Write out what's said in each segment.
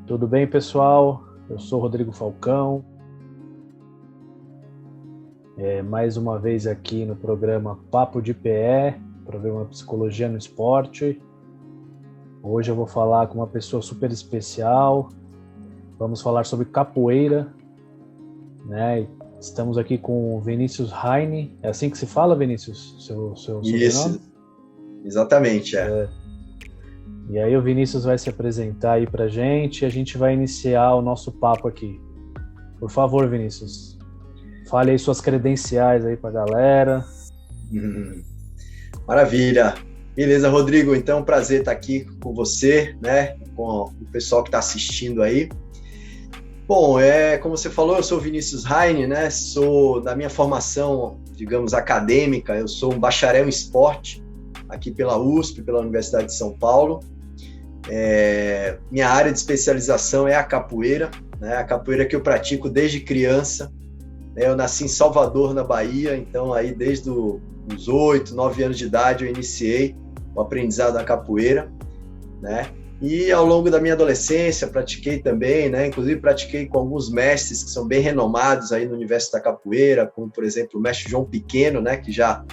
Tudo bem, pessoal? Eu sou Rodrigo Falcão. Mais uma vez aqui no programa Papo de PE, programa Psicologia no Esporte. Hoje eu vou falar com uma pessoa super especial. Vamos falar sobre capoeira, né? Estamos aqui com o Vinícius Heine. É assim que se fala, Vinícius? Seu sobrenome? Isso, exatamente, E aí o Vinícius vai se apresentar aí pra gente e a gente vai iniciar o nosso papo aqui. Por favor, Vinícius, fale aí suas credenciais aí pra galera. Maravilha. Beleza, Rodrigo, então prazer estar aqui com você, né, com o pessoal que está assistindo aí. Bom, como você falou, eu sou Vinícius Heine, né, sou da minha formação, digamos, acadêmica, eu sou um bacharel em esporte aqui pela USP, pela Universidade de São Paulo. Minha área de especialização é a capoeira, né, a capoeira que eu pratico desde criança. Eu nasci em Salvador, na Bahia, então aí desde os 8, 9 anos de idade eu iniciei o aprendizado da capoeira, né? E ao longo da minha adolescência pratiquei também, né? Inclusive pratiquei com alguns mestres que são bem renomados aí no universo da capoeira, como por exemplo o mestre João Pequeno, né? Que já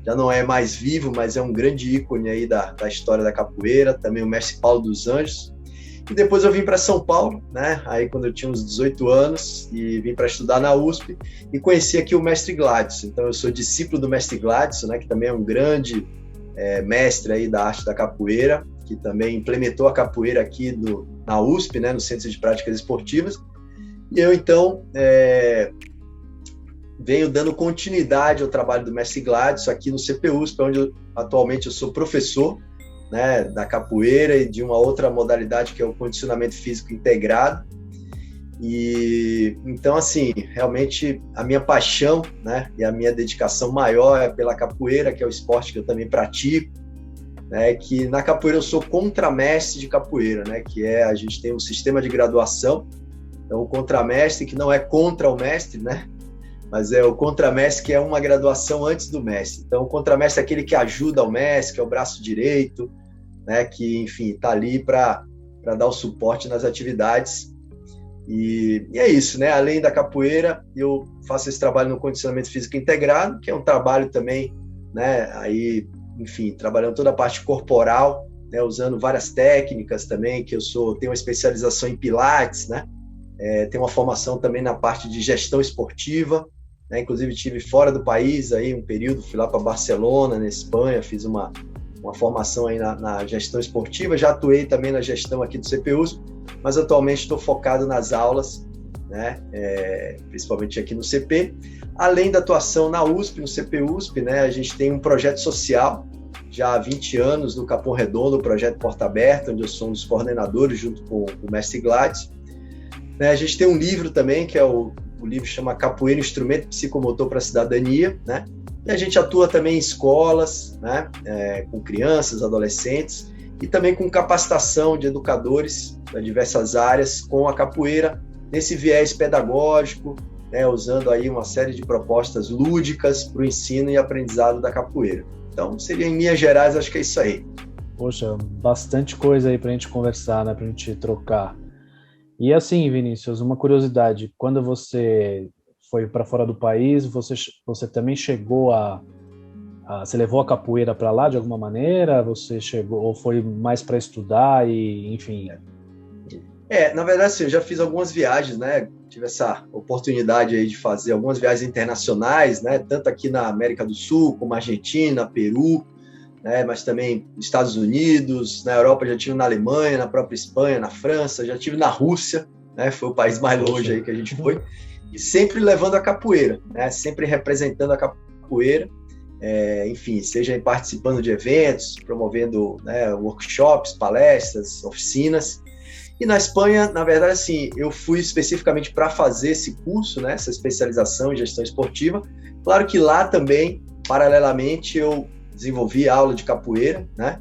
não é mais vivo, mas é um grande ícone aí da história da capoeira, também o mestre Paulo dos Anjos. E depois eu vim para São Paulo, né? Aí quando eu tinha uns 18 anos, e vim para estudar na USP, e conheci aqui o mestre Gladson. Então eu sou discípulo do mestre Gladson, né? Que também é um grande mestre aí da arte da capoeira, que também implementou a capoeira aqui na USP, né? No Centro de Práticas Esportivas. E eu, então, venho dando continuidade ao trabalho do mestre Gladson aqui no CPUSP, onde atualmente eu sou professor, né, da capoeira e de uma outra modalidade que é o condicionamento físico integrado. E então, assim, realmente a minha paixão, né, e a minha dedicação maior é pela capoeira, que é o esporte que eu também pratico, né, que na capoeira eu sou contramestre de capoeira, né, que a gente tem um sistema de graduação. Então o contramestre, que não é contra o mestre, né, mas é o contramestre, que é uma graduação antes do mestre. Então, o contramestre é aquele que ajuda o mestre, que é o braço direito, né, que, enfim, está ali para dar o suporte nas atividades. E é isso, né? Além da capoeira, eu faço esse trabalho no condicionamento físico integrado, que é um trabalho também, né, aí, enfim, trabalhando toda a parte corporal, né, usando várias técnicas também, que tenho uma especialização em pilates, né? Tenho uma formação também na parte de gestão esportiva, né? Inclusive estive fora do país aí um período, fui lá para Barcelona, na Espanha, fiz uma formação aí na gestão esportiva, já atuei também na gestão aqui do CPUSP, mas atualmente estou focado nas aulas, né? Principalmente aqui no CP. Além da atuação na USP, no CPUSP, né? A gente tem um projeto social, já há 20 anos, no Capão Redondo, o projeto Porta Aberta, onde eu sou um dos coordenadores, junto com o mestre Gladys. A gente tem um livro também, que é o livro chama Capoeira, Instrumento Psicomotor para a Cidadania, né? E a gente atua também em escolas, né? Com crianças, adolescentes, e também com capacitação de educadores de diversas áreas com a capoeira, nesse viés pedagógico, né? Usando aí uma série de propostas lúdicas para o ensino e aprendizado da capoeira. Então, seria em linhas gerais, acho que é isso aí. Poxa, bastante coisa aí para a gente conversar, né? Para a gente trocar. E assim, Vinícius, uma curiosidade, quando você foi para fora do país, você também chegou você levou a capoeira para lá de alguma maneira? Você chegou, ou foi mais para estudar e, enfim? Na verdade, sim, eu já fiz algumas viagens, né? Tive essa oportunidade aí de fazer algumas viagens internacionais, né? Tanto aqui na América do Sul, como Argentina, Peru, né, mas também Estados Unidos, na Europa já tive na Alemanha, na própria Espanha, na França, já tive na Rússia, né, foi o país mais longe aí que a gente foi, e sempre levando a capoeira, né, sempre representando a capoeira, enfim, seja participando de eventos, promovendo, né, workshops, palestras, oficinas. E na Espanha, na verdade, assim, eu fui especificamente para fazer esse curso, né, essa especialização em gestão esportiva. Claro que lá também, paralelamente, eu desenvolvi aula de capoeira, né?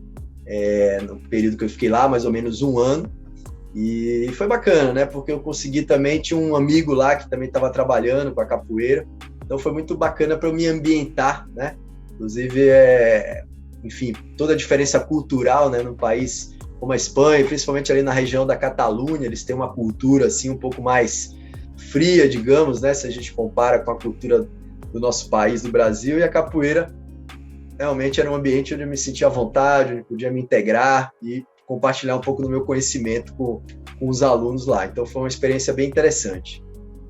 No período que eu fiquei lá, mais ou menos um ano, e foi bacana, né? Porque eu consegui também, tinha um amigo lá que também estava trabalhando com a capoeira, então foi muito bacana para eu me ambientar, né? Inclusive, enfim, toda a diferença cultural, né? Num país como a Espanha, principalmente ali na região da Catalunha, eles têm uma cultura assim um pouco mais fria, digamos, né, se a gente compara com a cultura do nosso país, do Brasil, e a capoeira realmente era um ambiente onde eu me sentia à vontade, onde eu podia me integrar e compartilhar um pouco do meu conhecimento com os alunos lá. Então foi uma experiência bem interessante.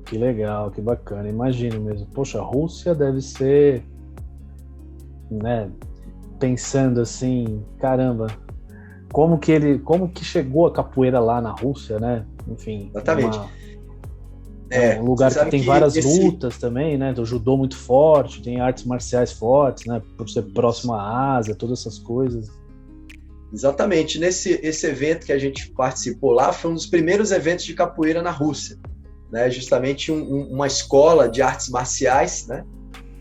Que legal, que bacana, imagino mesmo. Poxa, a Rússia deve ser, né, pensando assim, caramba, como que chegou a capoeira lá na Rússia, né? Enfim, exatamente. Um lugar que tem várias lutas também, né? Do judô muito forte, tem artes marciais fortes, né? Por ser próximo à Ásia, todas essas coisas. Exatamente. Esse evento que a gente participou lá foi um dos primeiros eventos de capoeira na Rússia, né? Justamente uma escola de artes marciais, né?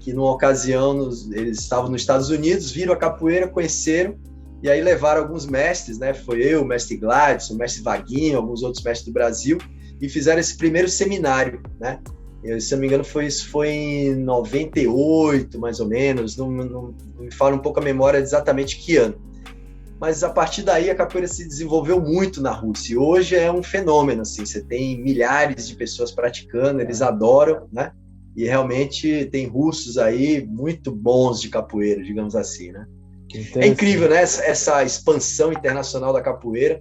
Que numa ocasião eles estavam nos Estados Unidos, viram a capoeira, conheceram, e aí levaram alguns mestres, né? Foi eu, o mestre Gladson, o mestre Vaguinho, alguns outros mestres do Brasil, e fizeram esse primeiro seminário, né? Se eu não me engano, isso foi em 98, mais ou menos, não me fala um pouco a memória exatamente que ano. Mas a partir daí a capoeira se desenvolveu muito na Rússia, e hoje é um fenômeno, assim, você tem milhares de pessoas praticando, eles adoram, né? E realmente tem russos aí muito bons de capoeira, digamos assim, né? É incrível, né? Essa expansão internacional da capoeira.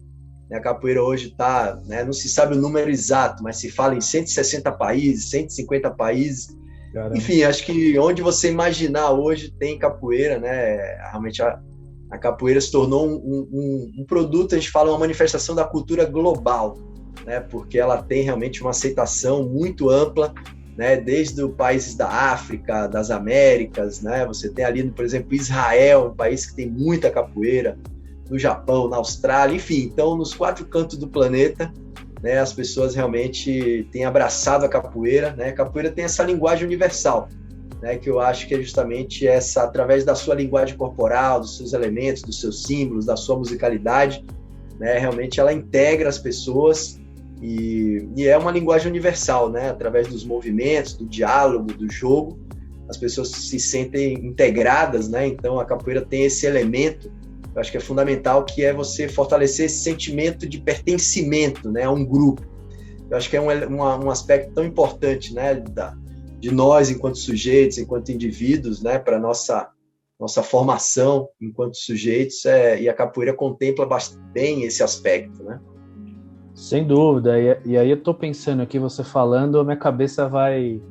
A capoeira hoje está, né, não se sabe o número exato, mas se fala em 160 países, 150 países. Caramba. Enfim, acho que onde você imaginar hoje tem capoeira, né? Realmente a capoeira se tornou um produto, a gente fala, uma manifestação da cultura global, né? Porque ela tem realmente uma aceitação muito ampla, né? Desde os países da África, das Américas, né? Você tem ali, por exemplo, Israel, um país que tem muita capoeira, no Japão, na Austrália, enfim, então nos 4 cantos do planeta, né, as pessoas realmente têm abraçado a capoeira, né? A capoeira tem essa linguagem universal, né, que eu acho que é justamente essa, através da sua linguagem corporal, dos seus elementos, dos seus símbolos, da sua musicalidade, né, realmente ela integra as pessoas e é uma linguagem universal, né, através dos movimentos, do diálogo, do jogo, as pessoas se sentem integradas, né, então a capoeira tem esse elemento, eu acho que é fundamental, que é você fortalecer esse sentimento de pertencimento, né, a um grupo. Eu acho que é um aspecto tão importante, né, de nós enquanto sujeitos, enquanto indivíduos, né, para nossa formação enquanto sujeitos, e a capoeira contempla bem esse aspecto, né? Sem dúvida, e aí eu estou pensando aqui, você falando, a minha cabeça vai,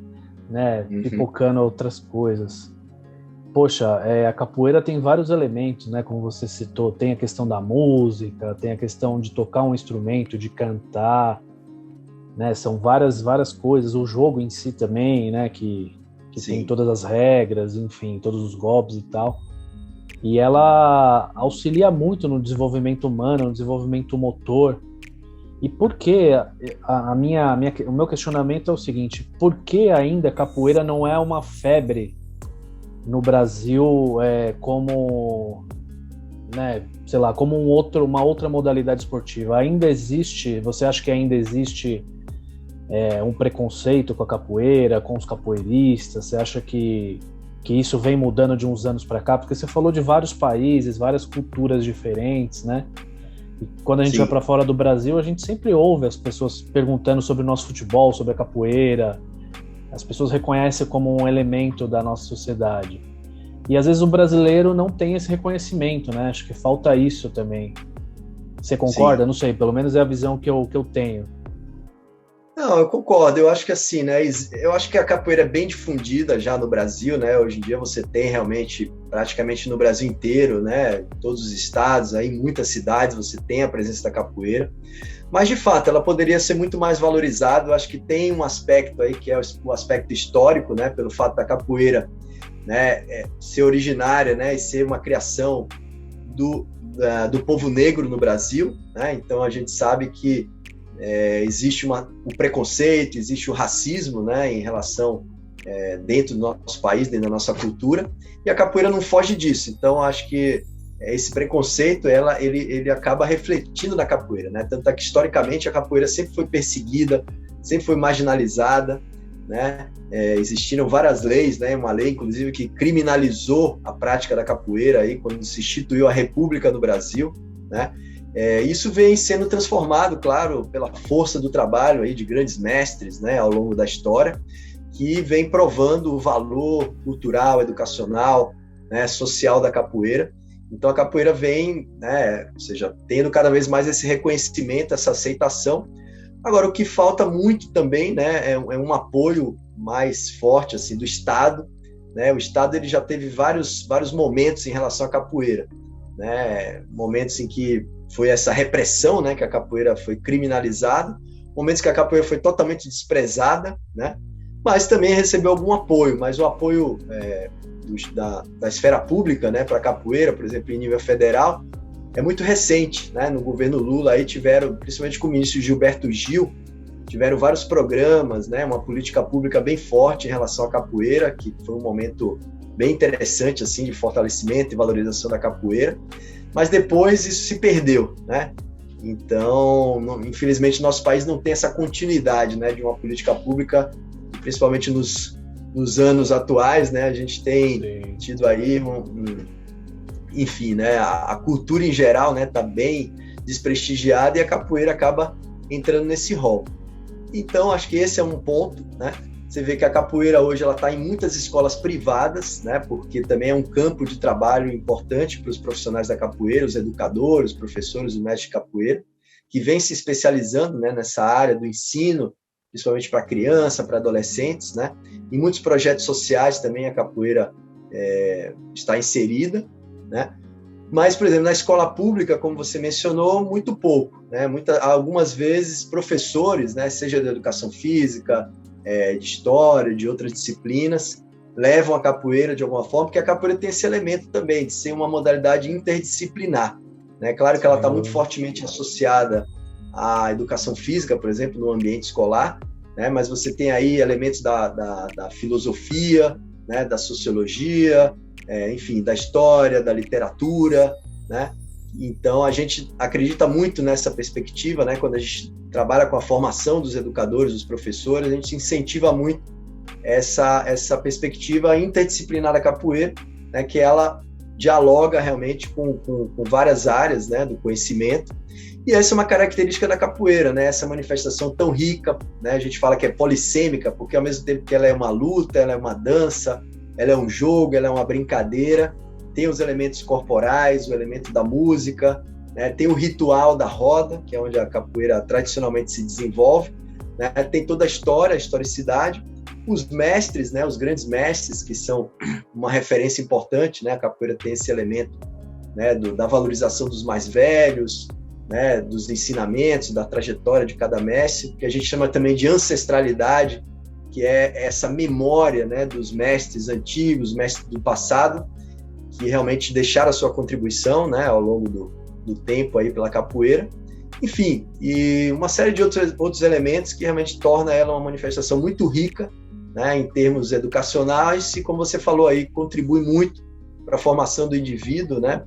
né, pipocando outras coisas. Poxa, a capoeira tem vários elementos, né? Como você citou, tem a questão da música, tem a questão de tocar um instrumento, de cantar, né? São várias coisas. O jogo em si também, né? Que tem todas as regras, enfim, todos os golpes e tal. E ela auxilia muito no desenvolvimento humano, no desenvolvimento motor. E por que o meu questionamento é o seguinte: por que ainda a capoeira não é uma febre no Brasil, como, né, sei lá, como uma outra modalidade esportiva? Ainda existe, você acha que ainda existe um preconceito com a capoeira, com os capoeiristas? Você acha que isso vem mudando de uns anos para cá? Porque você falou de vários países, várias culturas diferentes, né? E quando a gente vai para fora do Brasil, a gente sempre ouve as pessoas perguntando sobre o nosso futebol, sobre a capoeira. As pessoas reconhecem como um elemento da nossa sociedade. E às vezes o brasileiro não tem esse reconhecimento, né? Acho que falta isso também. Você concorda? Sim. Não sei, pelo menos é a visão que eu tenho. Não, eu concordo. Eu acho que assim, né? Eu acho que a capoeira é bem difundida já no Brasil, né? Hoje em dia você tem realmente, praticamente no Brasil inteiro, né? Em todos os estados, aí, em muitas cidades você tem a presença da capoeira. Mas, de fato, ela poderia ser muito mais valorizada. Eu acho que tem um aspecto aí que é o aspecto histórico, né? Pelo fato da capoeira, né, ser originária, né? E ser uma criação do povo negro no Brasil, né? Então, a gente sabe que existe o preconceito, existe o racismo, né? Em relação, dentro do nosso país, dentro da nossa cultura. E a capoeira não foge disso. Então, acho que esse preconceito, ele acaba refletindo na capoeira, né? Tanto é que, historicamente, a capoeira sempre foi perseguida, sempre foi marginalizada, né? Existiram várias leis, né? Uma lei, inclusive, que criminalizou a prática da capoeira aí, quando se instituiu a República do Brasil, né? Isso vem sendo transformado, claro, pela força do trabalho aí de grandes mestres, né, ao longo da história, que vem provando o valor cultural, educacional, né, social da capoeira. Então a capoeira vem, né, ou seja, tendo cada vez mais esse reconhecimento, essa aceitação. Agora, o que falta muito também, né, é um apoio mais forte assim, do Estado. Né? O Estado ele já teve vários momentos em relação à capoeira. Né? Momentos em que foi essa repressão, né, que a capoeira foi criminalizada, momentos que a capoeira foi totalmente desprezada, né? Mas também recebeu algum apoio, mas o apoio da esfera pública, né, para a capoeira, por exemplo, em nível federal, é muito recente. Né? No governo Lula, aí tiveram, principalmente com o ministro Gilberto Gil, tiveram vários programas, né, uma política pública bem forte em relação à capoeira, que foi um momento bem interessante assim, de fortalecimento e valorização da capoeira, mas depois isso se perdeu. Né? Então, infelizmente, nosso país não tem essa continuidade, né, de uma política pública, principalmente nos anos atuais. Né, a gente tem tido aí, enfim, né, a cultura em geral está bem desprestigiada e a capoeira acaba entrando nesse rol. Então, acho que esse é um ponto. Né? Você vê que a capoeira hoje está em muitas escolas privadas, né, porque também é um campo de trabalho importante para os profissionais da capoeira, os educadores, os professores, os mestres de capoeira, que vem se especializando, né, nessa área do ensino, principalmente para criança, para adolescentes. Né? Em muitos projetos sociais também a capoeira está inserida. Né? Mas, por exemplo, na escola pública, como você mencionou, muito pouco. Né? Algumas vezes professores, né, seja de educação física, de história, de outras disciplinas, levam a capoeira de alguma forma, porque a capoeira tem esse elemento também de ser uma modalidade interdisciplinar. Né? Claro que ela está muito fortemente associada à educação física, por exemplo, no ambiente escolar, né? Mas você tem aí elementos da filosofia, né, da sociologia, enfim, da história, da literatura. Né? Então, a gente acredita muito nessa perspectiva. Né? Quando a gente trabalha com a formação dos educadores, dos professores, a gente incentiva muito essa perspectiva interdisciplinar da capoeira, né? Que ela dialoga realmente com várias áreas, né, do conhecimento. E essa é uma característica da capoeira, né? Essa manifestação tão rica. Né? A gente fala que é polissêmica, porque ao mesmo tempo que ela é uma luta, ela é uma dança, ela é um jogo, ela é uma brincadeira, tem os elementos corporais, o elemento da música, né? Tem o ritual da roda, que é onde a capoeira tradicionalmente se desenvolve. Né? Tem toda a história, a historicidade, os mestres, né? Os grandes mestres, que são uma referência importante. Né? A capoeira tem esse elemento, né? Da valorização dos mais velhos, né? Dos ensinamentos, da trajetória de cada mestre, que a gente chama também de ancestralidade, que é essa memória, né, dos mestres antigos, mestres do passado, que realmente deixaram a sua contribuição, né, ao longo do tempo aí pela capoeira. Enfim, e uma série de outros elementos que realmente torna ela uma manifestação muito rica, né, em termos educacionais, e como você falou aí, contribui muito para a formação do indivíduo, né,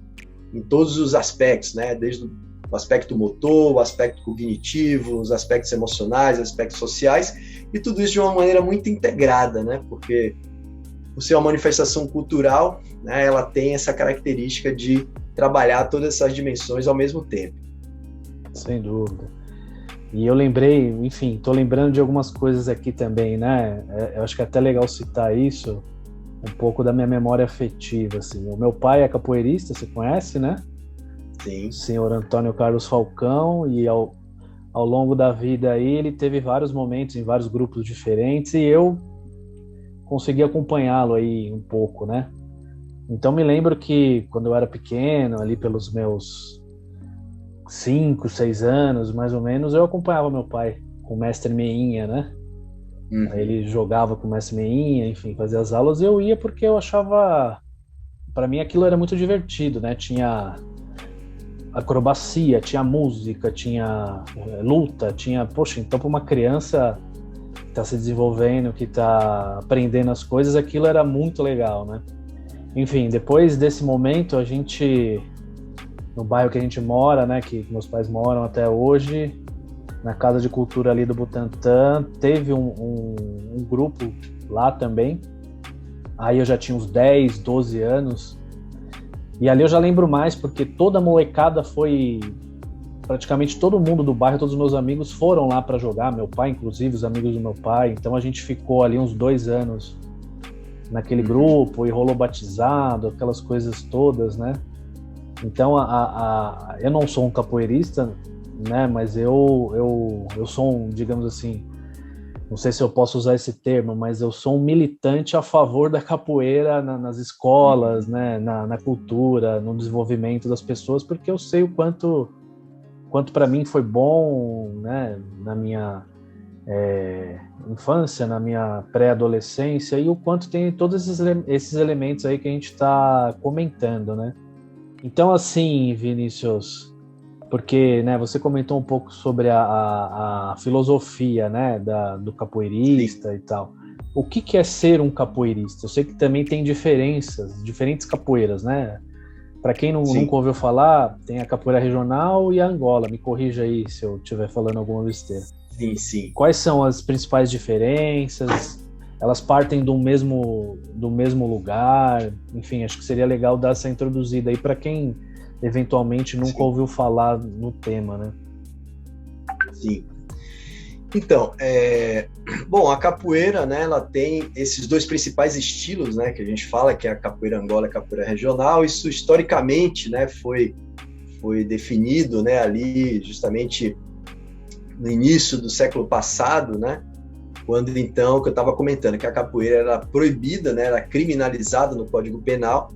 em todos os aspectos, né, desde o aspecto motor, o aspecto cognitivo, os aspectos emocionais, aspectos sociais, e tudo isso de uma maneira muito integrada, né? Porque, por ser uma manifestação cultural, né, ela tem essa característica de trabalhar todas essas dimensões ao mesmo tempo. Sem dúvida. E eu lembrei, enfim, estou lembrando de algumas coisas aqui também, né? Eu acho que é até legal citar isso, um pouco da minha memória afetiva, assim. O meu pai é capoeirista, você conhece, né? Sim. O senhor Antônio Carlos Falcão, e ao longo da vida aí ele teve vários momentos em vários grupos diferentes, e eu consegui acompanhá-lo aí um pouco, né? Então me lembro que quando eu era pequeno, ali pelos meus 5, 6 anos, mais ou menos, eu acompanhava meu pai com o mestre Meinha, né? Uhum. Aí ele jogava com o mestre Meinha, enfim, fazia as aulas, e eu ia porque eu achava, para mim aquilo era muito divertido, né? Tinha acrobacia, tinha música, tinha luta, tinha... Poxa, então para uma criança que está se desenvolvendo, que está aprendendo as coisas, aquilo era muito legal, né? Enfim, depois desse momento, a gente, no bairro que a gente mora, né, que meus pais moram até hoje, na Casa de Cultura ali do Butantã, teve um grupo lá também. Aí eu já tinha uns 10, 12 anos, e ali eu já lembro mais, porque toda a molecada foi praticamente todo mundo do bairro, todos os meus amigos foram lá para jogar, meu pai, inclusive, os amigos do meu pai. Então a gente ficou ali uns 2 anos naquele grupo e rolou batizado, aquelas coisas todas, né? Então eu não sou um capoeirista, né? Mas eu sou digamos assim, não sei se eu posso usar esse termo, mas eu sou um militante a favor da capoeira nas escolas, né? Na cultura, no desenvolvimento das pessoas, porque eu sei o quanto para mim foi bom, né, na minha infância, na minha pré-adolescência, e o quanto tem todos esses elementos aí que a gente está comentando, né? Então, assim, Vinícius, porque, né, você comentou um pouco sobre a filosofia, né, do capoeirista. Sim. E tal. O que é ser um capoeirista? Eu sei que também tem diferentes capoeiras, né? Para quem nunca ouviu falar, tem a capoeira regional e a Angola. Me corrija aí se eu estiver falando alguma besteira. Sim, sim. Quais são as principais diferenças? Elas partem do mesmo lugar? Enfim, acho que seria legal dar essa introduzida aí para quem eventualmente nunca ouviu falar no tema, né? Sim. Então, bom, a capoeira, né, ela tem esses 2 principais estilos, né, que a gente fala, que é a capoeira Angola e a capoeira regional. Isso historicamente, né, foi definido, né, ali justamente no início do século passado, né, quando então, que eu estava comentando, que a capoeira era proibida, né, era criminalizada no Código Penal,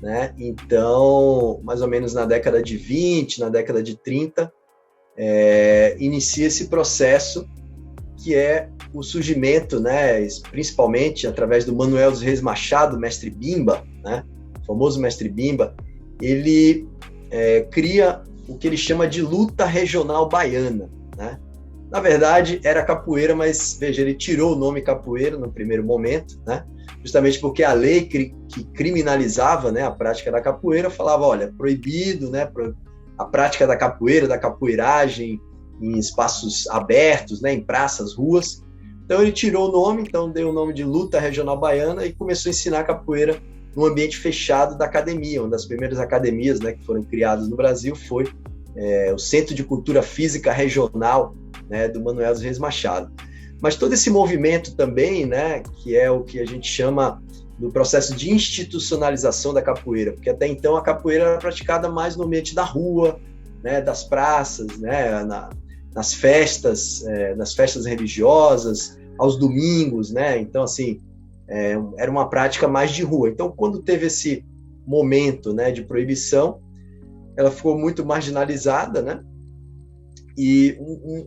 né, então, mais ou menos na década de 20, na década de 30, inicia esse processo que é o surgimento, né, principalmente através do Manuel dos Reis Machado, mestre Bimba, né, o famoso mestre Bimba. Ele cria o que ele chama de luta regional baiana, né? Na verdade era capoeira, mas veja, ele tirou o nome capoeira no primeiro momento, né, justamente porque a lei que criminalizava, né, a prática da capoeira falava, olha, proibido, né, a prática da capoeira, da capoeiragem em espaços abertos, né, em praças, ruas. Então ele tirou o nome, então deu o nome de Luta Regional Baiana e começou a ensinar capoeira no ambiente fechado da academia. Uma das primeiras academias, né, que foram criadas no Brasil foi o Centro de Cultura Física Regional, né, do Manuel dos Reis Machado. Mas todo esse movimento também, né, que é o que a gente chama do processo de institucionalização da capoeira, porque até então a capoeira era praticada mais no ambiente da rua, né, das praças, né, nas festas religiosas, aos domingos, né, então assim, era uma prática mais de rua. Então quando teve esse momento, né, de proibição, ela ficou muito marginalizada, né, e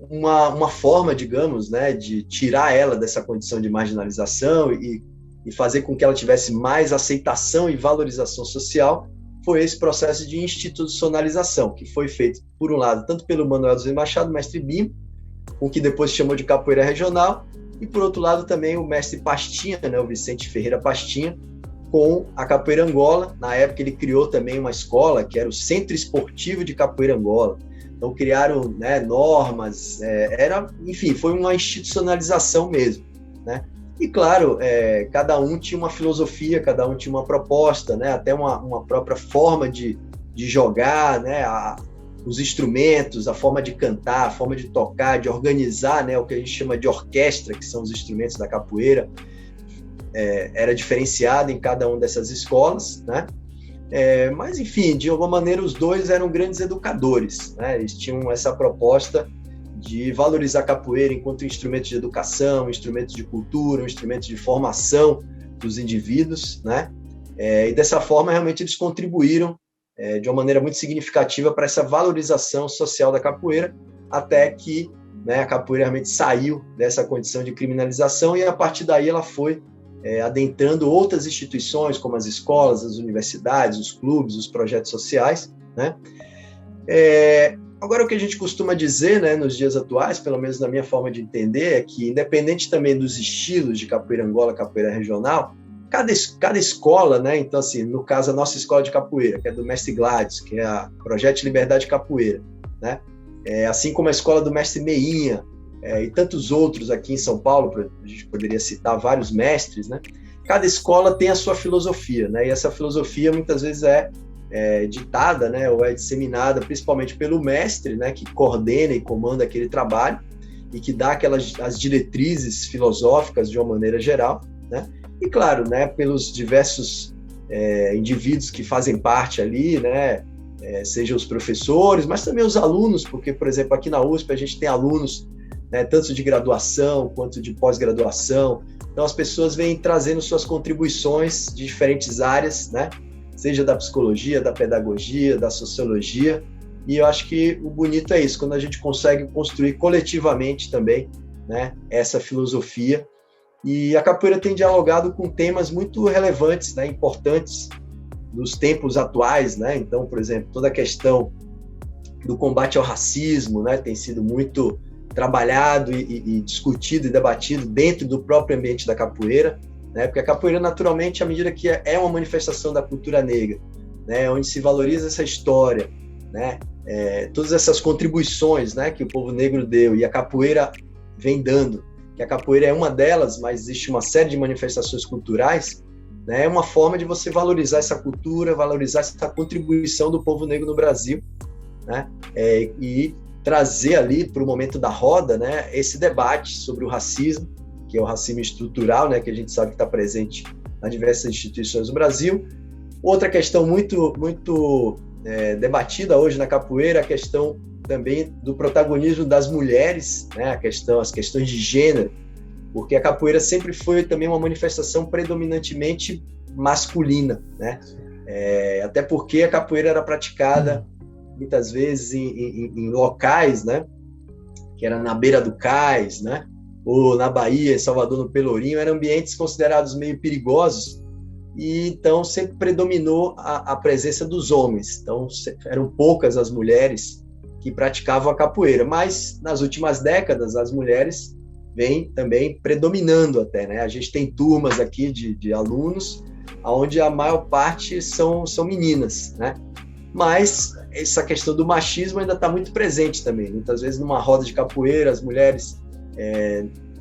uma forma, digamos, né, de tirar ela dessa condição de marginalização e fazer com que ela tivesse mais aceitação e valorização social foi esse processo de institucionalização, que foi feito, por um lado, tanto pelo Manuel dos Reis Machado, mestre Bimba, o que depois se chamou de capoeira regional, e por outro lado também o mestre Pastinha, né, o Vicente Ferreira Pastinha, com a capoeira Angola. Na época ele criou também uma escola, que era o Centro Esportivo de Capoeira Angola. Então criaram, né, normas, enfim, foi uma institucionalização mesmo, né? E claro, cada um tinha uma filosofia, cada um tinha uma proposta, né? Até uma própria forma de jogar, né? Os instrumentos, a forma de cantar, a forma de tocar, de organizar, né? O que a gente chama de orquestra, que são os instrumentos da capoeira, era diferenciado em cada uma dessas escolas, né? Mas, enfim, de alguma maneira, os dois eram grandes educadores, né? Eles tinham essa proposta de valorizar a capoeira enquanto instrumento de educação, instrumento de cultura, um instrumento de formação dos indivíduos, né? E dessa forma, realmente, eles contribuíram de uma maneira muito significativa para essa valorização social da capoeira, até que, né, a capoeira realmente saiu dessa condição de criminalização e, a partir daí, ela foi adentrando outras instituições, como as escolas, as universidades, os clubes, os projetos sociais, né? Agora, o que a gente costuma dizer, né, nos dias atuais, pelo menos na minha forma de entender, é que, independente também dos estilos de capoeira Angola, capoeira regional, cada escola, né, então, assim, no caso, a nossa escola de capoeira, que é do mestre Gladys, que é a Projeto de Liberdade Capoeira, né, assim como a escola do mestre Meinha, e tantos outros aqui em São Paulo, a gente poderia citar vários mestres, né, cada escola tem a sua filosofia, né, e essa filosofia, muitas vezes, ditada, né, ou é disseminada principalmente pelo mestre, né, que coordena e comanda aquele trabalho e que dá as diretrizes filosóficas de uma maneira geral, né, e claro, né, pelos diversos indivíduos que fazem parte ali, né, sejam os professores, mas também os alunos, porque, por exemplo, aqui na USP a gente tem alunos, né, tanto de graduação quanto de pós-graduação, então as pessoas vêm trazendo suas contribuições de diferentes áreas, né, seja da psicologia, da pedagogia, da sociologia, e eu acho que o bonito é isso, quando a gente consegue construir coletivamente também, né, essa filosofia, e a capoeira tem dialogado com temas muito relevantes, né, importantes nos tempos atuais, né, então, por exemplo, toda a questão do combate ao racismo, né, tem sido muito trabalhado e discutido e debatido dentro do próprio ambiente da capoeira, né? Porque a capoeira, naturalmente, à medida que é uma manifestação da cultura negra, né? Onde se valoriza essa história, né? Todas essas contribuições, né, que o povo negro deu e a capoeira vem dando, que a capoeira é uma delas, mas existe uma série de manifestações culturais, né? É uma forma de você valorizar essa cultura, valorizar essa contribuição do povo negro no Brasil, né? E trazer ali para o momento da roda, né, esse debate sobre o racismo, que é o racismo estrutural, né, que a gente sabe que está presente nas diversas instituições do Brasil. Outra questão muito debatida hoje na capoeira, a questão também do protagonismo das mulheres, né, as questões de gênero, porque a capoeira sempre foi também uma manifestação predominantemente masculina, né, até porque a capoeira era praticada muitas vezes em locais, né, que era na beira do cais, né, ou na Bahia, em Salvador, no Pelourinho, eram ambientes considerados meio perigosos, e então sempre predominou a presença dos homens, então eram poucas as mulheres que praticavam a capoeira, mas nas últimas décadas as mulheres vêm também predominando até, né, a gente tem turmas aqui de alunos, onde a maior parte são meninas, né, mas essa questão do machismo ainda está muito presente também. Muitas vezes numa roda de capoeira as mulheres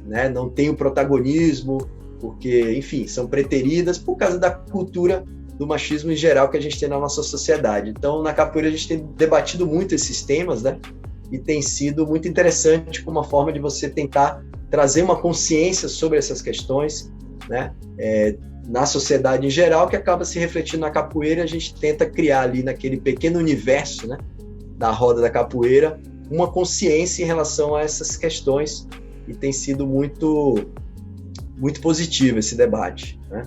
né, não têm o protagonismo, porque, enfim, são preteridas por causa da cultura do machismo em geral que a gente tem na nossa sociedade. Então, na capoeira a gente tem debatido muito esses temas, né, e tem sido muito interessante como uma forma de você tentar trazer uma consciência sobre essas questões, né, na sociedade em geral, que acaba se refletindo na capoeira, e a gente tenta criar ali naquele pequeno universo, né, da roda da capoeira, uma consciência em relação a essas questões, e tem sido muito, muito positivo esse debate, né?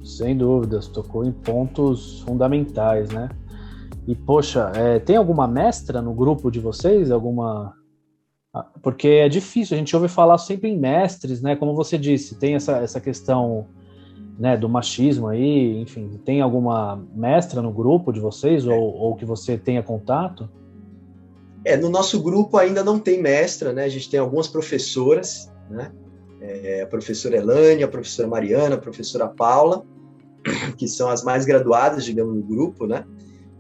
Sem dúvidas, tocou em pontos fundamentais, né? E, poxa, tem alguma mestra no grupo de vocês? Porque é difícil, a gente ouve falar sempre em mestres, né? Como você disse, tem essa questão, né, do machismo aí, enfim, tem alguma mestra no grupo de vocês ou que você tenha contato? No nosso grupo ainda não tem mestra, né? A gente tem algumas professoras, né? A professora Elane, a professora Mariana, a professora Paula, que são as mais graduadas, digamos, no grupo, né?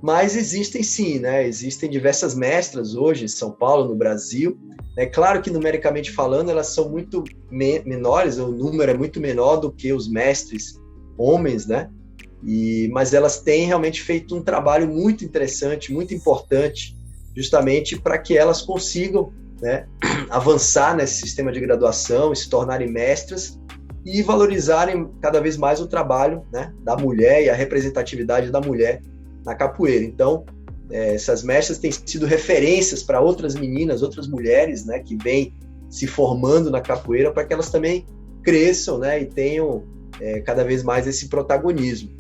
Mas existem sim, né? Existem diversas mestras hoje em São Paulo, no Brasil. É claro que, numericamente falando, elas são muito menores, o número é muito menor do que os mestres homens, né? Mas elas têm realmente feito um trabalho muito interessante, muito importante, justamente para que elas consigam, né, avançar nesse sistema de graduação, se tornarem mestras e valorizarem cada vez mais o trabalho, né, da mulher e a representatividade da mulher na capoeira. Então, essas mestras têm sido referências para outras meninas, outras mulheres, né, que vêm se formando na capoeira, para que elas também cresçam, né, e tenham cada vez mais esse protagonismo,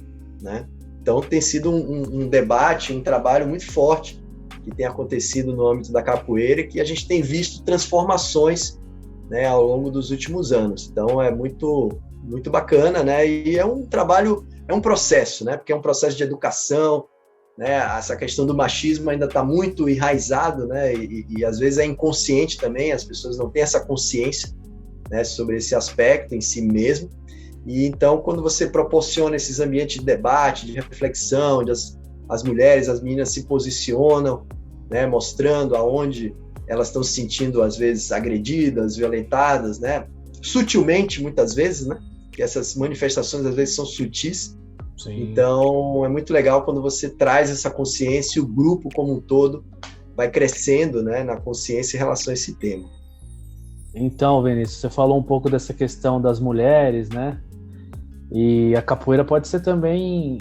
né? Então, tem sido um debate, um trabalho muito forte que tem acontecido no âmbito da capoeira, que a gente tem visto transformações, né, ao longo dos últimos anos. Então, é muito, muito bacana, né? E é um trabalho, é um processo, né? Porque é um processo de educação, né? Essa questão do machismo ainda está muito enraizado, né? E às vezes é inconsciente também, as pessoas não têm essa consciência, né, sobre esse aspecto em si mesmo. E então, quando você proporciona esses ambientes de debate, de reflexão, onde as mulheres, as meninas se posicionam, né, mostrando aonde elas estão se sentindo, às vezes, agredidas, violentadas, né, sutilmente, muitas vezes, né, que essas manifestações, às vezes, são sutis, Sim. Então, é muito legal quando você traz essa consciência e o grupo como um todo vai crescendo, né, na consciência em relação a esse tema. Então, Vinícius, você falou um pouco dessa questão das mulheres, né? E a capoeira pode ser também...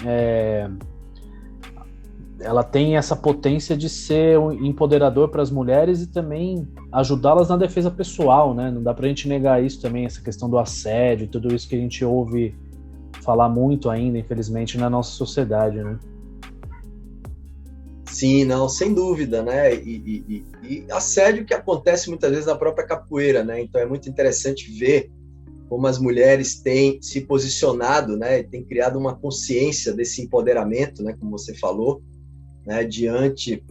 ela tem essa potência de ser um empoderador para as mulheres e também ajudá-las na defesa pessoal, né? Não dá para a gente negar isso também, essa questão do assédio, tudo isso que a gente ouve falar muito ainda, infelizmente, na nossa sociedade, né? Sim, não, sem dúvida, né? E assédio que acontece muitas vezes na própria capoeira, né? Então é muito interessante ver como as mulheres têm se posicionado, né? Têm criado uma consciência desse empoderamento, né? Como você falou, né? Diante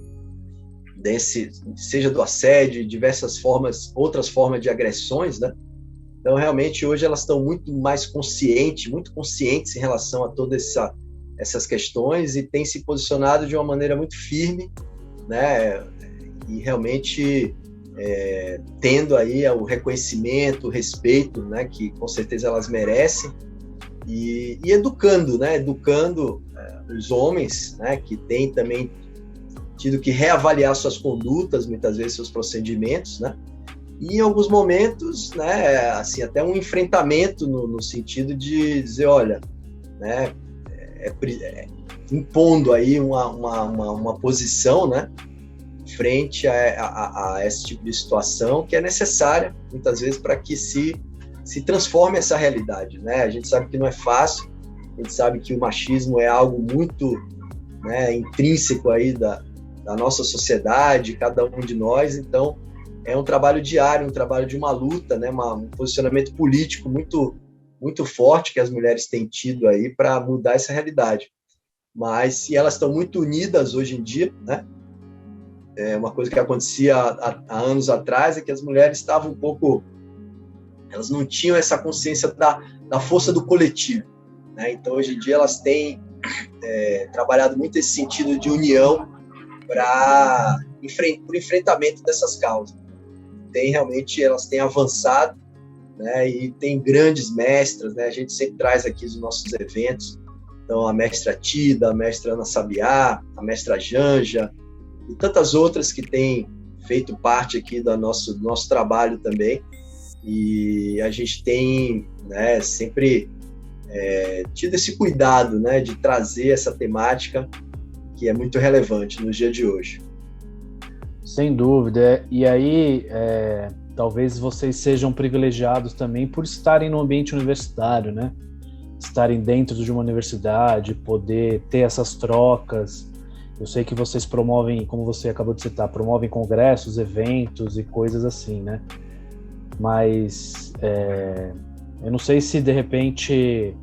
desse, seja do assédio, diversas formas, outras formas de agressões, né? Então realmente hoje elas estão muito mais muito conscientes em relação a todas essas questões e têm se posicionado de uma maneira muito firme, né? E realmente tendo aí o reconhecimento, o respeito, né? Que com certeza elas merecem e educando, né? Educando os homens, né? Que têm também tido que reavaliar suas condutas, muitas vezes seus procedimentos, né? E em alguns momentos, né? Assim, até um enfrentamento no sentido de dizer, olha, né? Impondo aí uma posição, né, frente a esse tipo de situação que é necessária, muitas vezes, para que se transforme essa realidade, né? A gente sabe que não é fácil, a gente sabe que o machismo é algo muito, né, intrínseco aí da nossa sociedade, cada um de nós, então é um trabalho diário, um trabalho de uma luta, né, um posicionamento político muito forte que as mulheres têm tido aí para mudar essa realidade. Mas se elas estão muito unidas hoje em dia, né? Uma coisa que acontecia há anos atrás é que as mulheres estavam um pouco... Elas não tinham essa consciência da força do coletivo, né? Então, hoje em dia, elas têm trabalhado muito esse sentido de união para o enfrentamento dessas causas. Elas têm avançado, né, e tem grandes mestras, né, a gente sempre traz aqui os nossos eventos, então a mestra Tida, a mestra Ana Sabiá, a mestra Janja, e tantas outras que têm feito parte aqui do nosso trabalho também, e a gente tem, né, sempre tido esse cuidado, né, de trazer essa temática que é muito relevante no dia de hoje. Sem dúvida, e aí... talvez vocês sejam privilegiados também por estarem no ambiente universitário, né? Estarem dentro de uma universidade, poder ter essas trocas. Eu sei que vocês promovem, como você acabou de citar, promovem congressos, eventos e coisas assim, né? Mas eu não sei se, de repente,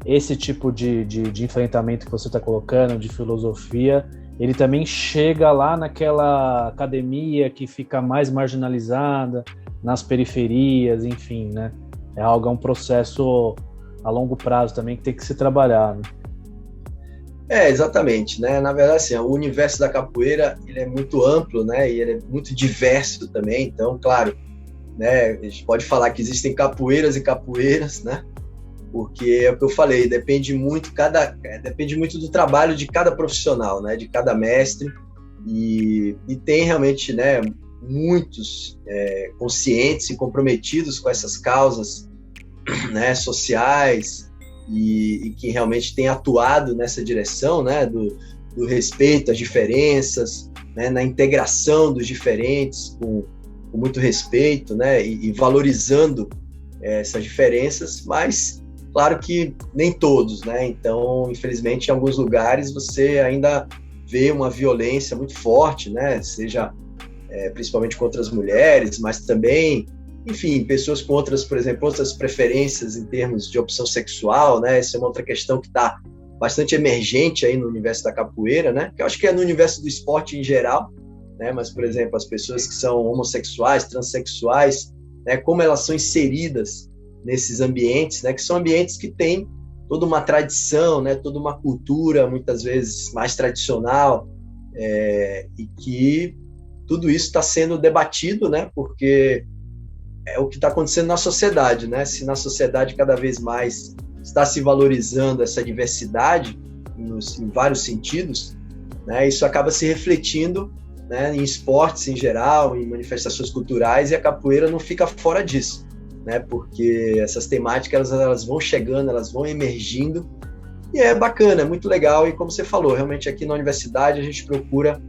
esse tipo de enfrentamento que você está colocando, de filosofia, ele também chega lá naquela academia que fica mais marginalizada, nas periferias, enfim, né? É um processo a longo prazo também que tem que se trabalhar, né? Exatamente, né? Na verdade, assim, o universo da capoeira, ele é muito amplo, né? E ele é muito diverso também, então, claro, né? A gente pode falar que existem capoeiras e capoeiras, né? Porque é o que eu falei, depende muito do trabalho de cada profissional, né? De cada mestre, e tem realmente, né, muitos conscientes e comprometidos com essas causas, né, sociais, e que realmente têm atuado nessa direção, né, do respeito às diferenças, né, na integração dos diferentes com muito respeito, né, e valorizando essas diferenças, mas claro que nem todos, né? Então, infelizmente, em alguns lugares você ainda vê uma violência muito forte, né? Seja principalmente contra as mulheres, mas também, enfim, pessoas com outras, por exemplo, outras preferências em termos de opção sexual, né? Essa é uma outra questão que está bastante emergente aí no universo da capoeira, né? Que eu acho que é no universo do esporte em geral, né? Mas, por exemplo, as pessoas que são homossexuais, transexuais, né? Como elas são inseridas nesses ambientes, né? Que são ambientes que têm toda uma tradição, né? Toda uma cultura, muitas vezes mais tradicional, e que tudo isso está sendo debatido, né? Porque é o que está acontecendo na sociedade, né? Se na sociedade cada vez mais está se valorizando essa diversidade em vários sentidos, né, isso acaba se refletindo, né, em esportes em geral, em manifestações culturais, e a capoeira não fica fora disso, né, porque essas temáticas elas vão chegando, elas vão emergindo, e é bacana, é muito legal, e como você falou, realmente aqui na universidade a gente procura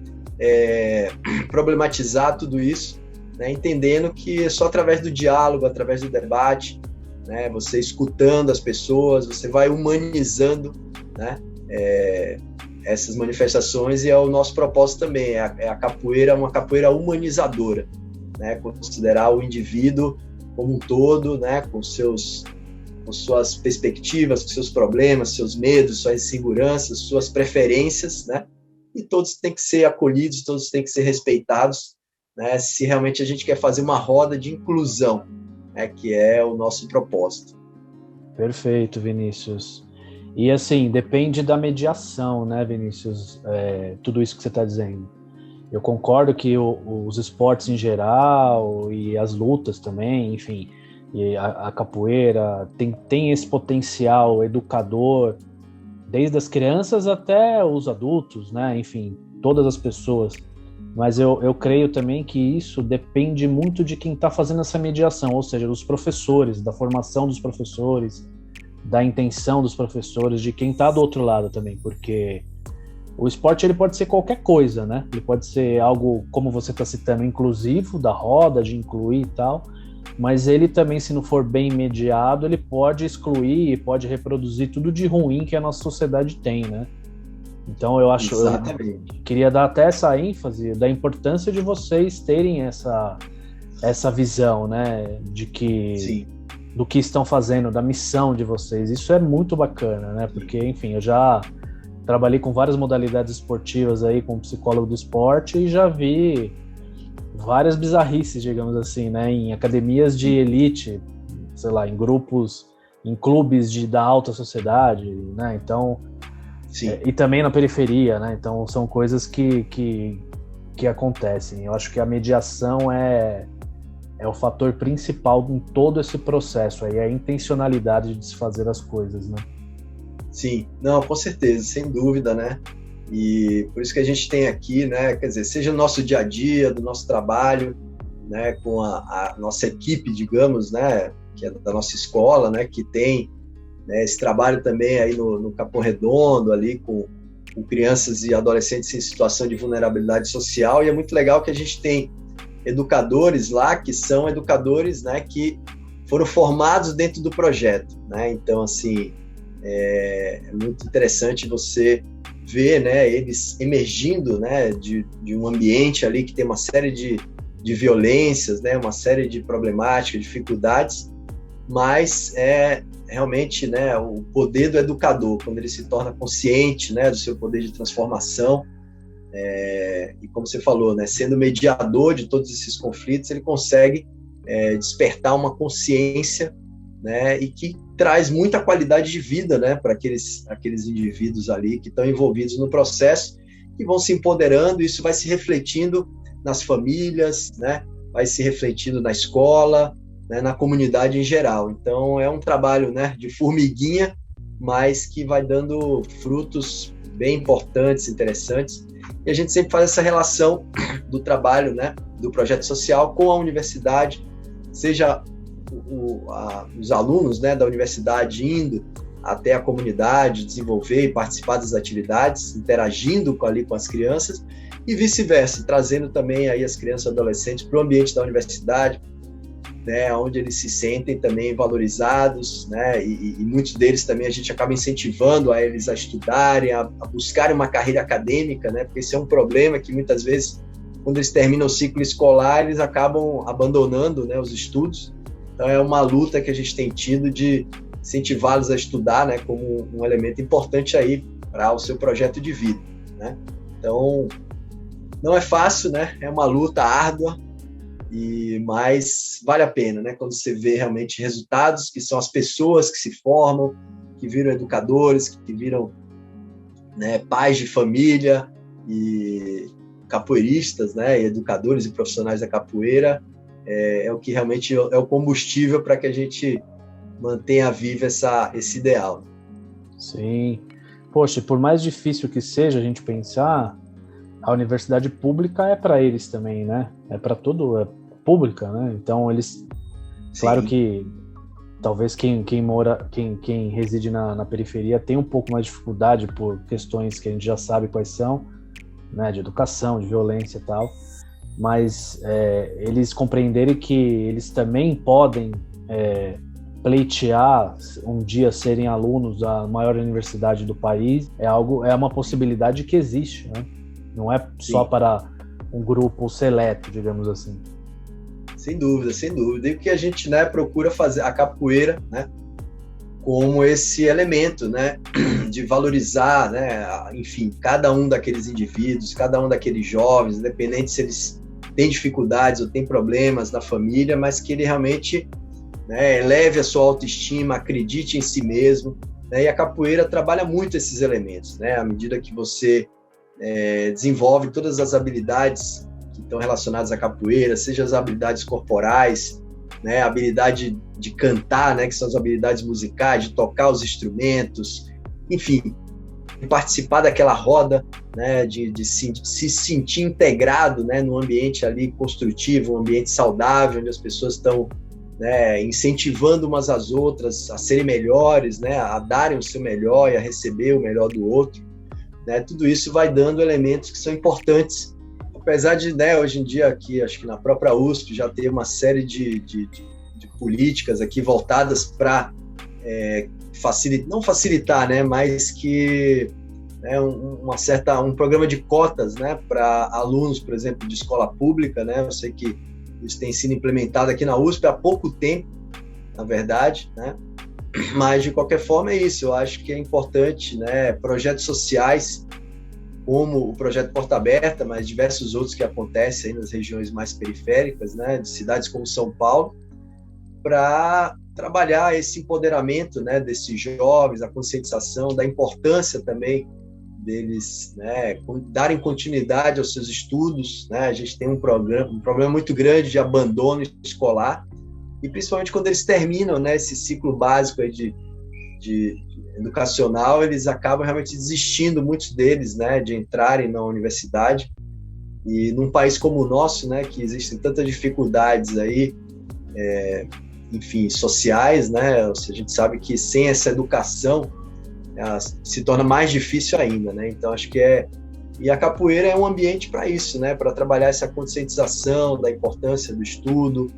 problematizar tudo isso, né, entendendo que é só através do diálogo, através do debate, né, você escutando as pessoas, você vai humanizando, né, essas manifestações, e é o nosso propósito também, é a capoeira, uma capoeira humanizadora, né, considerar o indivíduo como um todo, né, com suas perspectivas, com seus problemas, seus medos, suas inseguranças, suas preferências, né, e todos têm que ser acolhidos, todos têm que ser respeitados, né, se realmente a gente quer fazer uma roda de inclusão, né, que é o nosso propósito. Perfeito, Vinícius. E assim, depende da mediação, né, Vinícius? Tudo isso que você está dizendo. Eu concordo que os esportes em geral e as lutas também, enfim, e a capoeira tem esse potencial educador, desde as crianças até os adultos, né? Enfim, todas as pessoas. Mas eu creio também que isso depende muito de quem está fazendo essa mediação, ou seja, dos professores, da formação dos professores, da intenção dos professores, de quem está do outro lado também, porque o esporte ele pode ser qualquer coisa, né? Ele pode ser algo, como você está citando, inclusivo, da roda, de incluir e tal, mas ele também, se não for bem mediado, ele pode excluir e pode reproduzir tudo de ruim que a nossa sociedade tem, né? Então eu acho, eu queria dar até essa ênfase da importância de vocês terem essa visão, né? De que Sim. Do que estão fazendo, da missão de vocês. Isso é muito bacana, né? Porque, enfim, eu já trabalhei com várias modalidades esportivas aí, como psicólogo do esporte, e já vi várias bizarrices, digamos assim, né? Em academias de elite, sei lá, em grupos, em clubes da alta sociedade, né? Então, sim. E também na periferia, né? Então, são coisas que acontecem. Eu acho que a mediação é o fator principal em todo esse processo aí, é a intencionalidade de se fazer as coisas, né? Sim, não, com certeza, sem dúvida, né? E por isso que a gente tem aqui, né? Quer dizer, seja no nosso dia a dia, do nosso trabalho, né? Com a nossa equipe, digamos, né? Que é da nossa escola, né? Que tem, né, esse trabalho também aí no Capão Redondo, ali com crianças e adolescentes em situação de vulnerabilidade social, e é muito legal que a gente tem educadores lá que são educadores, né, que foram formados dentro do projeto, né? Então, assim, é muito interessante você ver, né, eles emergindo, né, de um ambiente ali que tem uma série de violências, né, uma série de problemáticas, dificuldades, mas realmente, né, o poder do educador, quando ele se torna consciente, né, do seu poder de transformação, e como você falou, né, sendo mediador de todos esses conflitos, ele consegue despertar uma consciência, né, e que traz muita qualidade de vida, né, para aqueles indivíduos ali que estão envolvidos no processo, que vão se empoderando, e isso vai se refletindo nas famílias, né, vai se refletindo na escola, né, na comunidade em geral. Então é um trabalho, né, de formiguinha, mas que vai dando frutos bem importantes, interessantes. E a gente sempre faz essa relação do trabalho, né, do projeto social com a universidade, seja os alunos, né, da universidade indo até a comunidade, desenvolver e participar das atividades, interagindo ali com as crianças, e vice-versa, trazendo também aí as crianças e adolescentes para o ambiente da universidade, né, onde eles se sentem também valorizados, né, e muitos deles também a gente acaba incentivando a eles a estudarem, a buscarem uma carreira acadêmica, né, porque esse é um problema que muitas vezes, quando eles terminam o ciclo escolar, eles acabam abandonando, né, os estudos. Então é uma luta que a gente tem tido de incentivá-los a estudar, né, como um elemento importante aí para o seu projeto de vida, né. Então não é fácil, né, é uma luta árdua, mas vale a pena, né? Quando você vê realmente resultados, que são as pessoas que se formam, que viram educadores, que viram, né, pais de família e capoeiristas, né, e educadores e profissionais da capoeira, é o que realmente é o combustível para que a gente mantenha vivo esse ideal. Sim. Poxa, por mais difícil que seja a gente pensar, a universidade pública é para eles também, né? É para todo, é pública, né? Então eles, claro que talvez quem reside na periferia tem um pouco mais de dificuldade por questões que a gente já sabe quais são, né? De educação, de violência e tal, mas eles compreenderem que eles também podem pleitear um dia serem alunos da maior universidade do país é uma possibilidade que existe, né? Não é só para um grupo seleto, digamos assim. Sem dúvida, sem dúvida. E o que a gente, né, procura fazer, a capoeira, né, como esse elemento, né, de valorizar, né, enfim, cada um daqueles indivíduos, cada um daqueles jovens, independente se eles têm dificuldades ou têm problemas na família, mas que ele realmente, né, eleve a sua autoestima, acredite em si mesmo, né, e a capoeira trabalha muito esses elementos, né, à medida que você desenvolve todas as habilidades que estão relacionadas à capoeira, seja as habilidades corporais, né, a habilidade de cantar, né, que são as habilidades musicais, de tocar os instrumentos, enfim, de participar daquela roda, né, de se sentir integrado, né, num ambiente ali construtivo, um ambiente saudável, onde as pessoas estão, né, incentivando umas às outras a serem melhores, né, a darem o seu melhor e a receber o melhor do outro, né, tudo isso vai dando elementos que são importantes, apesar de, né, hoje em dia aqui, acho que na própria USP já tem uma série de políticas aqui voltadas para não facilitar, né, mas que um programa de cotas, né, para alunos, por exemplo, de escola pública, né, eu sei que isso tem sido implementado aqui na USP há pouco tempo, na verdade, né, mas de qualquer forma é isso, eu acho que é importante, né, projetos sociais, como o projeto Porta Aberta, mas diversos outros que acontecem aí nas regiões mais periféricas, né, de cidades como São Paulo, para trabalhar esse empoderamento, né, desses jovens, a conscientização da importância também deles, né, darem continuidade aos seus estudos, né, a gente tem um problema muito grande de abandono escolar, e principalmente quando eles terminam, né, esse ciclo básico aí de educacional, eles acabam realmente desistindo, muitos deles, né, de entrarem na universidade, e num país como o nosso, né, que existem tantas dificuldades aí, enfim, sociais, né, a gente sabe que sem essa educação se torna mais difícil ainda, né, então acho que e a capoeira é um ambiente para isso, né, para trabalhar essa conscientização da importância do estudo,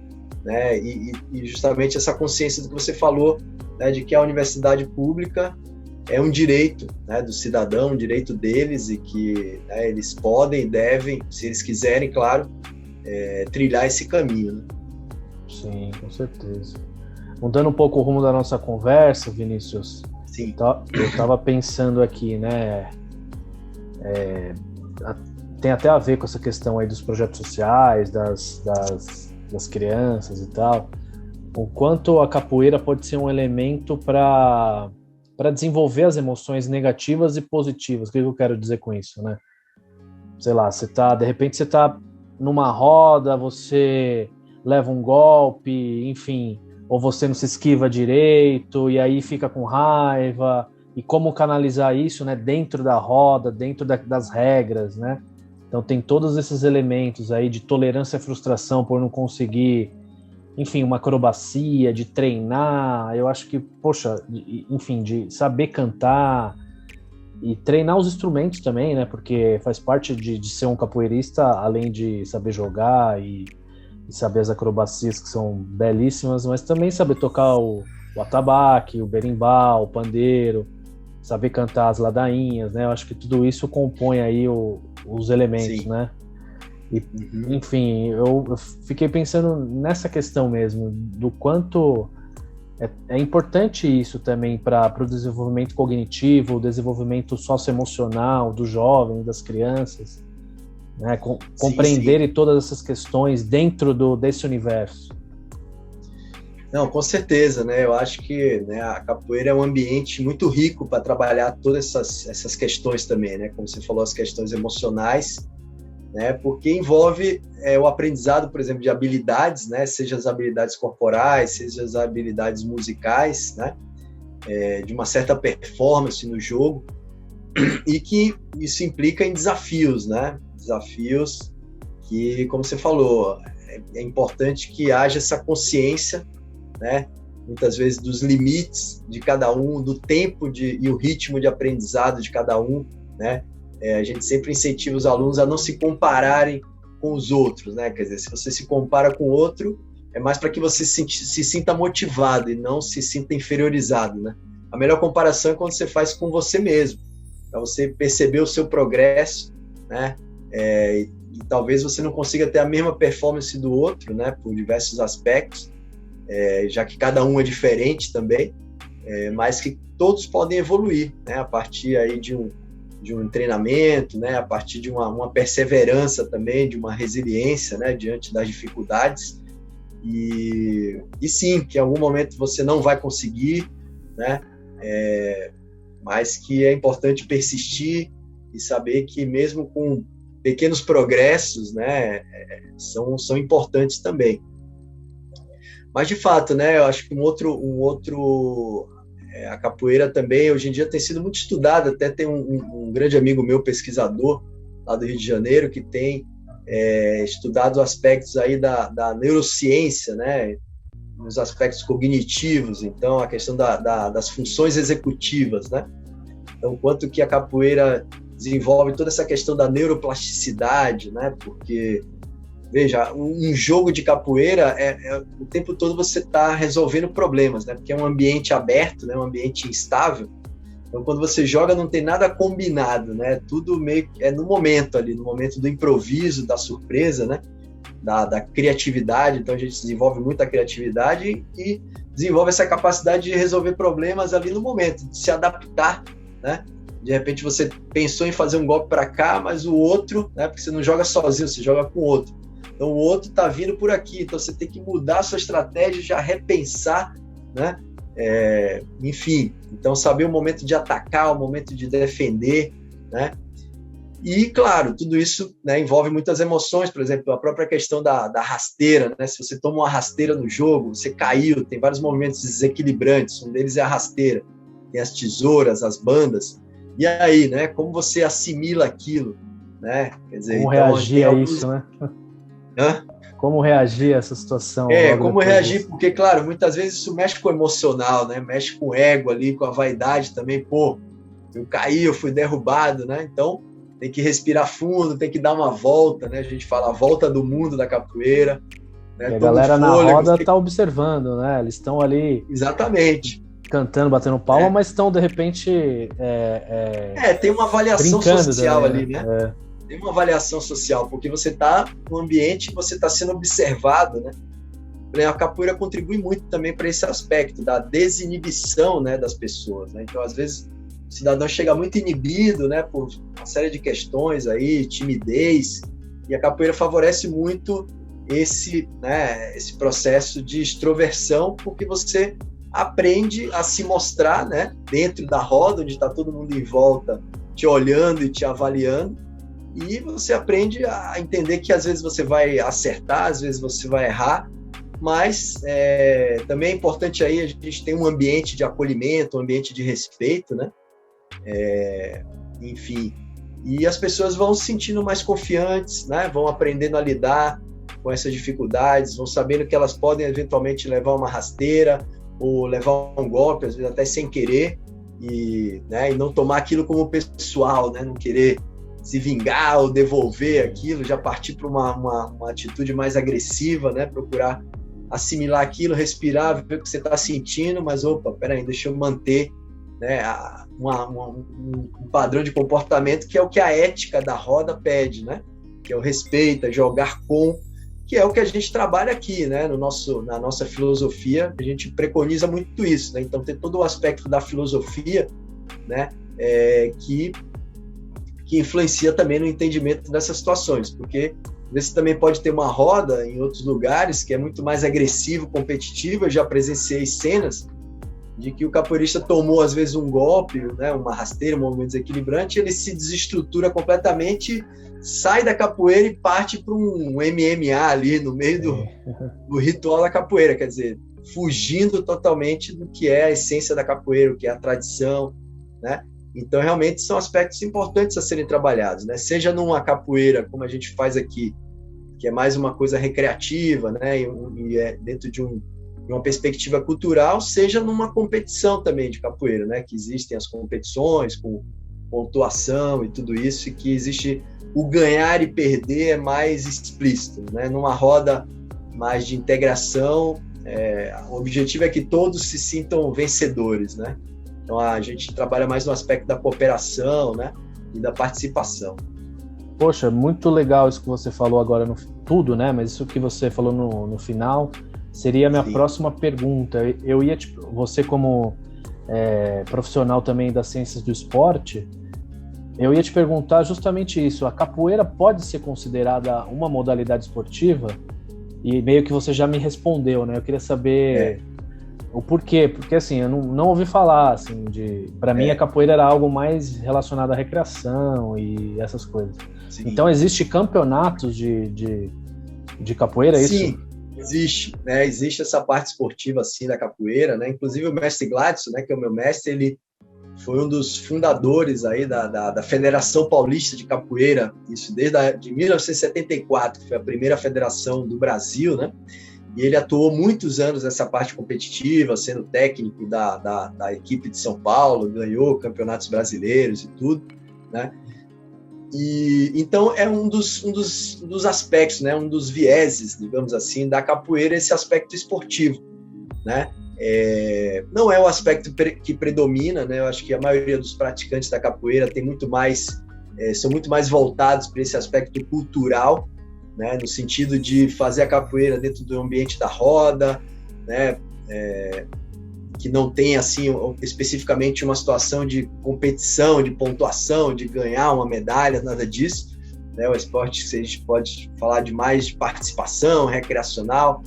né, e justamente essa consciência do que você falou, né, de que a universidade pública é um direito, né, do cidadão, um direito deles, e que, né, eles podem e devem, se eles quiserem, claro, trilhar esse caminho, né? Sim, com certeza. Mudando um pouco o rumo da nossa conversa, Vinícius, sim. Eu estava pensando aqui, né, tem até a ver com essa questão aí dos projetos sociais, das crianças e tal, o quanto a capoeira pode ser um elemento para desenvolver as emoções negativas e positivas. O que eu quero dizer com isso, né? Sei lá, de repente você tá numa roda, você leva um golpe, enfim, ou você não se esquiva direito, e aí fica com raiva, e como canalizar isso, né, dentro da roda, dentro das regras, né? Então tem todos esses elementos aí de tolerância à frustração por não conseguir, enfim, uma acrobacia, de treinar, eu acho que, poxa, enfim, de saber cantar e treinar os instrumentos também, né, porque faz parte de ser um capoeirista, além de saber jogar e saber as acrobacias que são belíssimas, mas também saber tocar o atabaque, o berimbau, o pandeiro, saber cantar as ladainhas, né, eu acho que tudo isso compõe aí os elementos, sim, né? E, enfim, eu fiquei pensando nessa questão mesmo, do quanto é importante isso também para o desenvolvimento cognitivo, o desenvolvimento socioemocional do jovem, das crianças, né? Compreenderem todas essas questões dentro desse universo. Não, com certeza, né? Eu acho que, né, a capoeira é um ambiente muito rico para trabalhar todas essas questões também, né? Como você falou, as questões emocionais, né? Porque envolve o aprendizado, por exemplo, de habilidades, né? Seja as habilidades corporais, seja as habilidades musicais, né? De uma certa performance no jogo, e que isso implica em desafios, né? Desafios que, como você falou, é importante que haja essa consciência, né? Muitas vezes dos limites de cada um, do tempo e o ritmo de aprendizado de cada um, né? A gente sempre incentiva os alunos a não se compararem com os outros, né? Quer dizer, se você se compara com o outro, é mais para que você se sinta motivado e não se sinta inferiorizado, né? A melhor comparação é quando você faz com você mesmo, para você perceber o seu progresso, né? E talvez você não consiga ter a mesma performance do outro, né? Por diversos aspectos, já que cada um é diferente também, mas que todos podem evoluir, né? A partir aí de um treinamento, né? A partir de uma perseverança também, de uma resiliência, né? Diante das dificuldades, e sim, que em algum momento você não vai conseguir, né? Mas que é importante persistir e saber que mesmo com pequenos progressos, né? São importantes também. Mas, de fato, né, eu acho que a capoeira também, hoje em dia, tem sido muito estudada. Até tem um grande amigo meu, pesquisador, lá do Rio de Janeiro, que tem estudado aspectos aí da neurociência, né, nos aspectos cognitivos, então, a questão das funções executivas, né? Então, quanto que a capoeira desenvolve toda essa questão da neuroplasticidade, né? Porque... Veja, um jogo de capoeira, o tempo todo você está resolvendo problemas, né? Porque é um ambiente aberto, né? Um ambiente instável. Então, quando você joga, não tem nada combinado, né? Tudo meio no momento ali, no momento do improviso, da surpresa, né? Da criatividade. Então, a gente desenvolve muita criatividade e desenvolve essa capacidade de resolver problemas ali no momento, de se adaptar, né? De repente, você pensou em fazer um golpe para cá, mas o outro, né? Porque você não joga sozinho, você joga com o outro. Então, o outro está vindo por aqui, então você tem que mudar a sua estratégia, já repensar, né? Enfim, então saber o momento de atacar, o momento de defender, né? E, claro, tudo isso, né, envolve muitas emoções, por exemplo, a própria questão da rasteira, né? Se você toma uma rasteira no jogo, você caiu, tem vários movimentos desequilibrantes, um deles é a rasteira, tem as tesouras, as bandas, e aí, né? Como você assimila aquilo, né? Quer dizer, como reagir a isso, né? Como reagir a essa situação? Como reagir, porque, claro, muitas vezes isso mexe com o emocional, né? Mexe com o ego ali, com a vaidade também. Pô, eu caí, eu fui derrubado, né? Então, tem que respirar fundo, tem que dar uma volta, né? A gente fala a volta do mundo da capoeira. Né? E a galera na roda tá observando, né? Eles estão ali... Exatamente. Cantando, batendo palma, mas estão, de repente... tem uma avaliação social também, ali, né? Tem uma avaliação social, porque você está no ambiente, você está sendo observado, né? A capoeira contribui muito também para esse aspecto da desinibição, né, das pessoas, né? Então, às vezes, o cidadão chega muito inibido, né, por uma série de questões aí, timidez, e a capoeira favorece muito esse processo de extroversão, porque você aprende a se mostrar, né, dentro da roda, onde está todo mundo em volta, te olhando e te avaliando. E você aprende a entender que às vezes você vai acertar, às vezes você vai errar, mas também é importante aí a gente ter um ambiente de acolhimento, um ambiente de respeito, né? Enfim, e as pessoas vão se sentindo mais confiantes, né? Vão aprendendo a lidar com essas dificuldades, vão sabendo que elas podem eventualmente levar uma rasteira ou levar um golpe, às vezes até sem querer, e não tomar aquilo como pessoal, né? Não querer se vingar ou devolver aquilo, já partir para uma atitude mais agressiva, né? Procurar assimilar aquilo, respirar, ver o que você está sentindo, mas peraí, deixa eu manter, né, um padrão de comportamento que é o que a ética da roda pede, né? Que é o respeito, é jogar com, que é o que a gente trabalha aqui, né? Na nossa filosofia, a gente preconiza muito isso, né? Então tem todo o aspecto da filosofia, né? Que influencia também no entendimento dessas situações, porque você também pode ter uma roda em outros lugares que é muito mais agressivo, competitivo. Eu já presenciei cenas de que o capoeirista tomou, às vezes, um golpe, né, uma rasteira, um movimento desequilibrante, ele se desestrutura completamente, sai da capoeira e parte para um MMA ali no meio do ritual da capoeira, quer dizer, fugindo totalmente do que é a essência da capoeira, o que é a tradição, né? Então, realmente, são aspectos importantes a serem trabalhados, né? Seja numa capoeira, como a gente faz aqui, que é mais uma coisa recreativa, né? E é dentro de uma perspectiva cultural, seja numa competição também de capoeira, né? Que existem as competições com pontuação e tudo isso, e que existe o ganhar e perder é mais explícito, né? Numa roda mais de integração, o objetivo é que todos se sintam vencedores, né? Então a gente trabalha mais no aspecto da cooperação, né? E da participação. Poxa, muito legal isso que você falou agora, tudo, né? Mas isso que você falou no final seria a minha próxima pergunta. Eu ia, você como profissional também das ciências do esporte, eu ia te perguntar justamente isso. A capoeira pode ser considerada uma modalidade esportiva? E meio que você já me respondeu, né? Eu queria saber o porquê. Porque, assim, eu não ouvi falar, assim, Para mim, a capoeira era algo mais relacionado à recreação e essas coisas. Sim. Então, existe campeonatos de capoeira, isso? Sim, existe, né? Existe essa parte esportiva, assim, da capoeira, né? Inclusive, o mestre Gladson, né? Que é o meu mestre, ele foi um dos fundadores aí da Federação Paulista de Capoeira, isso de 1974, que foi a primeira federação do Brasil, né? E ele atuou muitos anos nessa parte competitiva, sendo técnico da equipe de São Paulo, ganhou campeonatos brasileiros e tudo, né? E então é um dos aspectos, né? Um dos vieses, digamos assim, da capoeira, esse aspecto esportivo, né? Não é o aspecto que predomina, né? Eu acho que a maioria dos praticantes da capoeira são muito mais voltados para esse aspecto cultural, né? No sentido de fazer a capoeira dentro do ambiente da roda, né? Que não tem assim especificamente uma situação de competição, de pontuação, de ganhar uma medalha, nada disso, né? O esporte que a gente pode falar de mais de participação recreacional,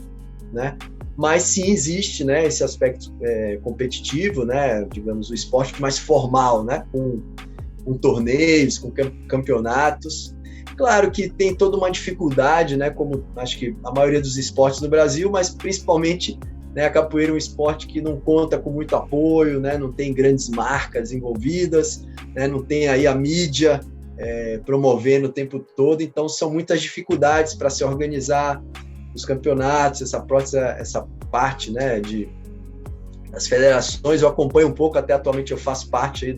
né? Mas sim existe, né, esse aspecto competitivo, né, digamos, o esporte mais formal, né, com torneios, com campeonatos. Claro que tem toda uma dificuldade, né, como acho que a maioria dos esportes no Brasil, mas principalmente, né, a capoeira é um esporte que não conta com muito apoio, né, não tem grandes marcas envolvidas, né, não tem aí a mídia promovendo o tempo todo, então são muitas dificuldades para se organizar os campeonatos, essa parte, né, das federações. Eu acompanho um pouco, até atualmente eu faço parte aí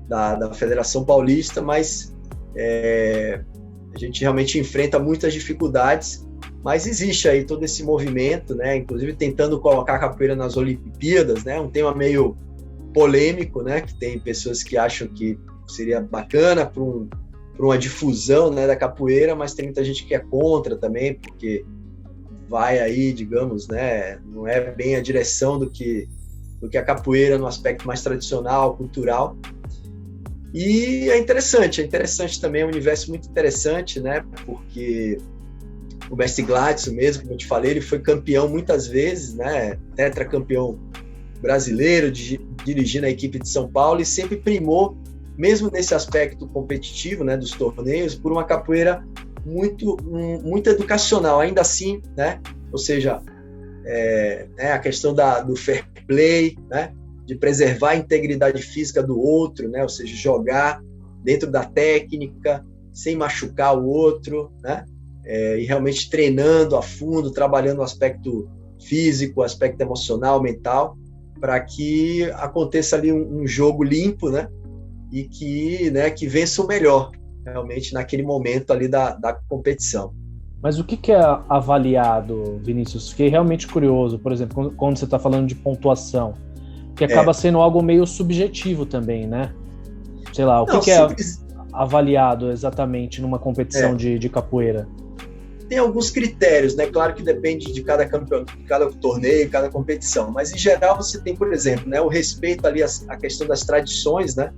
da Federação Paulista, mas a gente realmente enfrenta muitas dificuldades, mas existe aí todo esse movimento, né, inclusive tentando colocar a capoeira nas Olimpíadas, né, um tema meio polêmico, né, que tem pessoas que acham que seria bacana para uma difusão, né, da capoeira, mas tem muita gente que é contra também, porque vai aí, digamos, né, não é bem a direção do que a capoeira no aspecto mais tradicional, cultural. E é interessante também, é um universo muito interessante, né, porque o mestre Gladson mesmo, como eu te falei, ele foi campeão muitas vezes, né, tetracampeão brasileiro, dirigindo a equipe de São Paulo, e sempre primou, mesmo nesse aspecto competitivo, né, dos torneios, por uma capoeira muito educacional, ainda assim, né? Ou seja, a questão do fair play, né? De preservar a integridade física do outro, né? Ou seja, jogar dentro da técnica, sem machucar o outro, né? E realmente treinando a fundo, trabalhando o aspecto físico, o aspecto emocional, mental, para que aconteça ali um jogo limpo, né? E que vença o melhor, realmente, naquele momento ali da competição. Mas o que é avaliado, Vinícius? Fiquei realmente curioso, por exemplo, quando você está falando de pontuação, que acaba sendo algo meio subjetivo também, né? Sei lá, o que é avaliado exatamente numa competição de capoeira? Tem alguns critérios, né? Claro que depende de cada campeonato, de cada torneio, cada competição, mas em geral você tem, por exemplo, né, o respeito ali a questão das tradições, né?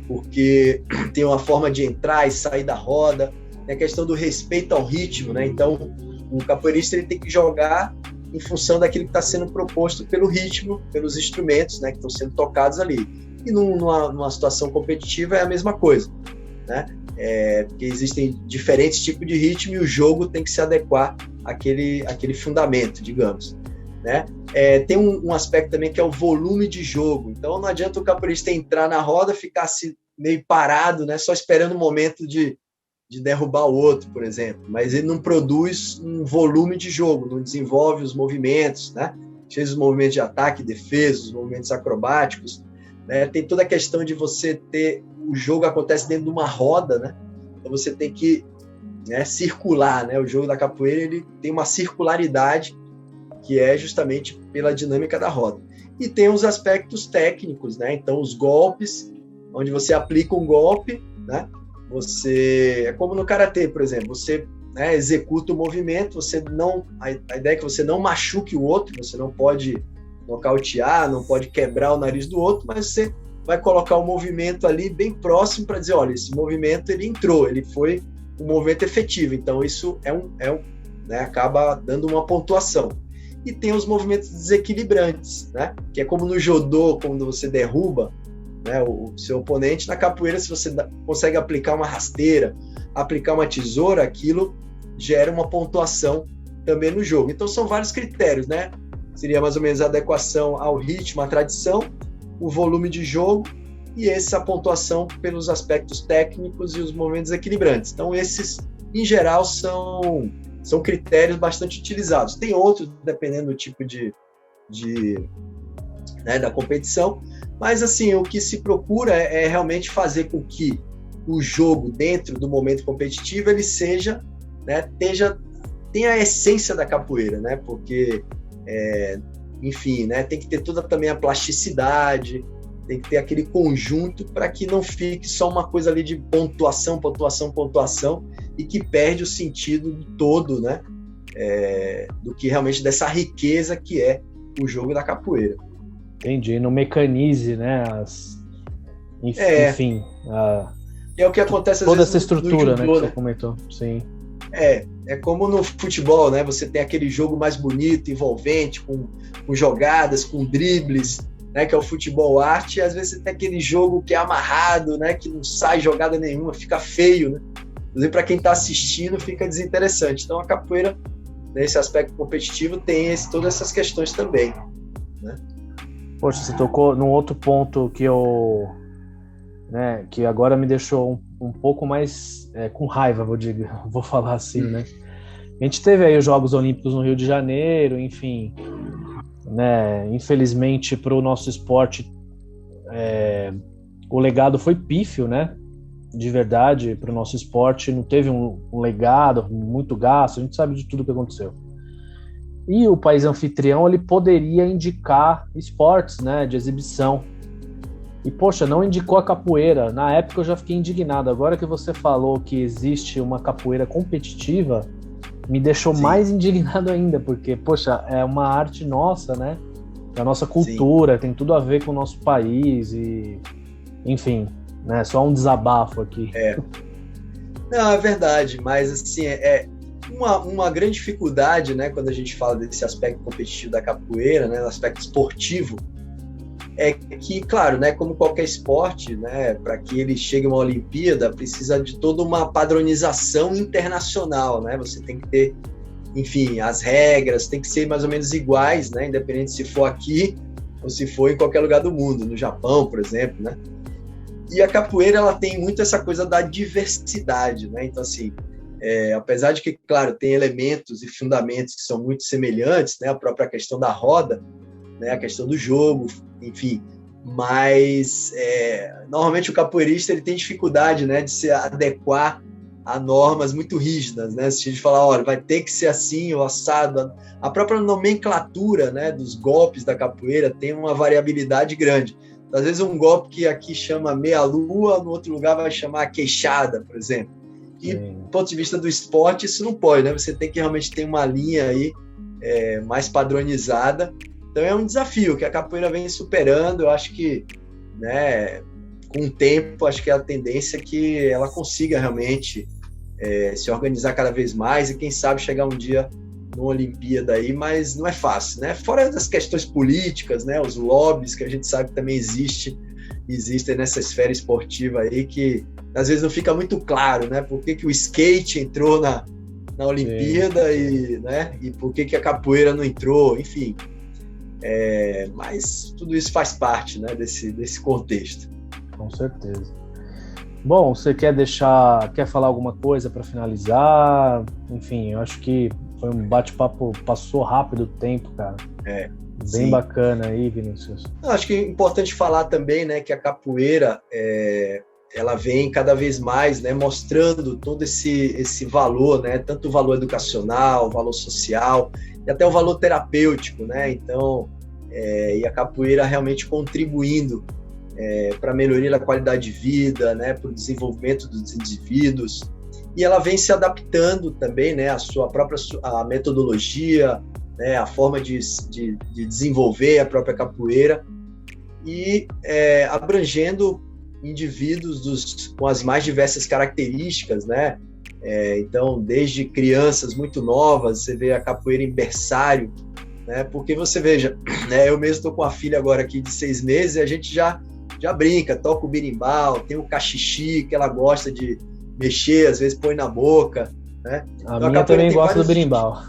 Porque tem uma forma de entrar e sair da roda, tem a questão do respeito ao ritmo, né? Então, o capoeirista ele tem que jogar em função daquilo que está sendo proposto pelo ritmo, pelos instrumentos, né, que estão sendo tocados ali. E numa situação competitiva é a mesma coisa, né? Porque existem diferentes tipos de ritmo e o jogo tem que se adequar àquele fundamento, digamos, né? Tem um aspecto também que é o volume de jogo. Então não adianta o capoeirista entrar na roda, ficar assim, meio parado, né, só esperando o momento de derrubar o outro, por exemplo, mas ele não produz um volume de jogo, não desenvolve os movimentos, né? Seja os movimentos de ataque, defesa, os movimentos acrobáticos, né? Tem toda a questão de você ter o jogo acontece dentro de uma roda, né? Então você tem que, né, circular, né? O jogo da capoeira ele tem uma circularidade que é justamente pela dinâmica da roda. E tem os aspectos técnicos, né? Então os golpes, onde você aplica um golpe, né? É como no karatê, por exemplo, você, né, executa o movimento, a ideia é que você não machuque o outro, você não pode nocautear, não pode quebrar o nariz do outro, mas você vai colocar o movimento ali bem próximo para dizer, olha, esse movimento ele entrou, ele foi um movimento efetivo, então isso né, acaba dando uma pontuação. E tem os movimentos desequilibrantes, né, que é como no judô, quando você derruba, né, o seu oponente. Na capoeira, se você consegue aplicar uma rasteira, aplicar uma tesoura, aquilo gera uma pontuação também no jogo. Então são vários critérios, né? Seria mais ou menos a adequação ao ritmo, à tradição, o volume de jogo e essa pontuação pelos aspectos técnicos e os movimentos equilibrantes. Então esses, em geral, são critérios bastante utilizados. Tem outros, dependendo do tipo né, da competição, mas assim, o que se procura é realmente fazer com que o jogo dentro do momento competitivo ele seja, né, tenha a essência da capoeira, né, porque enfim, né, tem que ter toda também a plasticidade, tem que ter aquele conjunto para que não fique só uma coisa ali de pontuação e que perde o sentido todo, né, do que realmente dessa riqueza que é o jogo da capoeira. Entendi, não mecanize, né, enfim, é o que acontece às toda vezes essa estrutura, judô, né, que você comentou, sim. É como no futebol, né, você tem aquele jogo mais bonito, envolvente, com jogadas, com dribles, né, que é o futebol arte, e às vezes você tem aquele jogo que é amarrado, né, que não sai jogada nenhuma, fica feio, né, inclusive para quem está assistindo fica desinteressante. Então a capoeira, nesse aspecto competitivo, tem todas essas questões também, né. Poxa, você tocou num outro ponto que agora me deixou um pouco mais com raiva, vou falar assim, né? A gente teve aí os Jogos Olímpicos no Rio de Janeiro, enfim, né? Infelizmente para o nosso esporte o legado foi pífio, né? De verdade, para o nosso esporte não teve um legado, muito gasto, a gente sabe de tudo que aconteceu. E o país anfitrião, ele poderia indicar esportes, né, de exibição. E, poxa, não indicou a capoeira. Na época eu já fiquei indignado. Agora que você falou que existe uma capoeira competitiva, me deixou Sim. mais indignado ainda, porque, poxa, é uma arte nossa, né, da nossa cultura, Sim. tem tudo a ver com o nosso país e, enfim, né, só um desabafo aqui. Não, é verdade, mas, assim, uma grande dificuldade, né, quando a gente fala desse aspecto competitivo da capoeira, né, no aspecto esportivo, é que, claro, né, como qualquer esporte, né, para que ele chegue a uma Olimpíada, precisa de toda uma padronização internacional, né, você tem que ter, enfim, as regras tem que ser mais ou menos iguais, né, independente se for aqui ou se for em qualquer lugar do mundo, no Japão, por exemplo, né, e a capoeira, ela tem muito essa coisa da diversidade, né, então, assim, apesar de que, claro, tem elementos e fundamentos que são muito semelhantes, né, a própria questão da roda, né, a questão do jogo, enfim, mas normalmente o capoeirista ele tem dificuldade, né, de se adequar a normas muito rígidas, né, se a gente falar, olha, vai ter que ser assim, o assado, a própria nomenclatura, né, dos golpes da capoeira tem uma variabilidade grande. Às vezes um golpe que aqui chama meia-lua, no outro lugar vai chamar queixada, por exemplo. E, do ponto de vista do esporte, isso não pode, né? Você tem que realmente ter uma linha aí mais padronizada. Então é um desafio que a capoeira vem superando. Eu acho que, né, com o tempo, acho que a tendência é que ela consiga realmente se organizar cada vez mais e, quem sabe, chegar um dia numa Olimpíada aí, mas não é fácil, né? Fora das questões políticas, né? Os lobbies que a gente sabe que também existem nessa esfera esportiva aí, que às vezes não fica muito claro, né? Por que o skate entrou na Olimpíada e por que a capoeira não entrou, enfim. Mas tudo isso faz parte, né, desse contexto. Com certeza. Bom, você quer falar alguma coisa para finalizar? Enfim, eu acho que foi um bate-papo, passou rápido o tempo, cara. Bem sim. Bacana aí, Vinícius. Acho que é importante falar também, né, que a capoeira, ela vem cada vez mais, né, mostrando todo esse valor, né, tanto o valor educacional, o valor social e até o valor terapêutico, né? Então, e a capoeira realmente contribuindo para a melhoria da qualidade de vida, né, para o desenvolvimento dos indivíduos, e ela vem se adaptando também, né, a sua própria metodologia, né, a forma de desenvolver a própria capoeira e abrangendo indivíduos com as mais diversas características, né? Então, desde crianças muito novas, você vê a capoeira em berçário, né? Porque você veja, né, eu mesmo estou com a filha agora aqui de 6 meses e a gente já brinca, toca o berimbau, tem o cachixi que ela gosta de mexer, às vezes põe na boca, né? A minha também gosta do berimbau.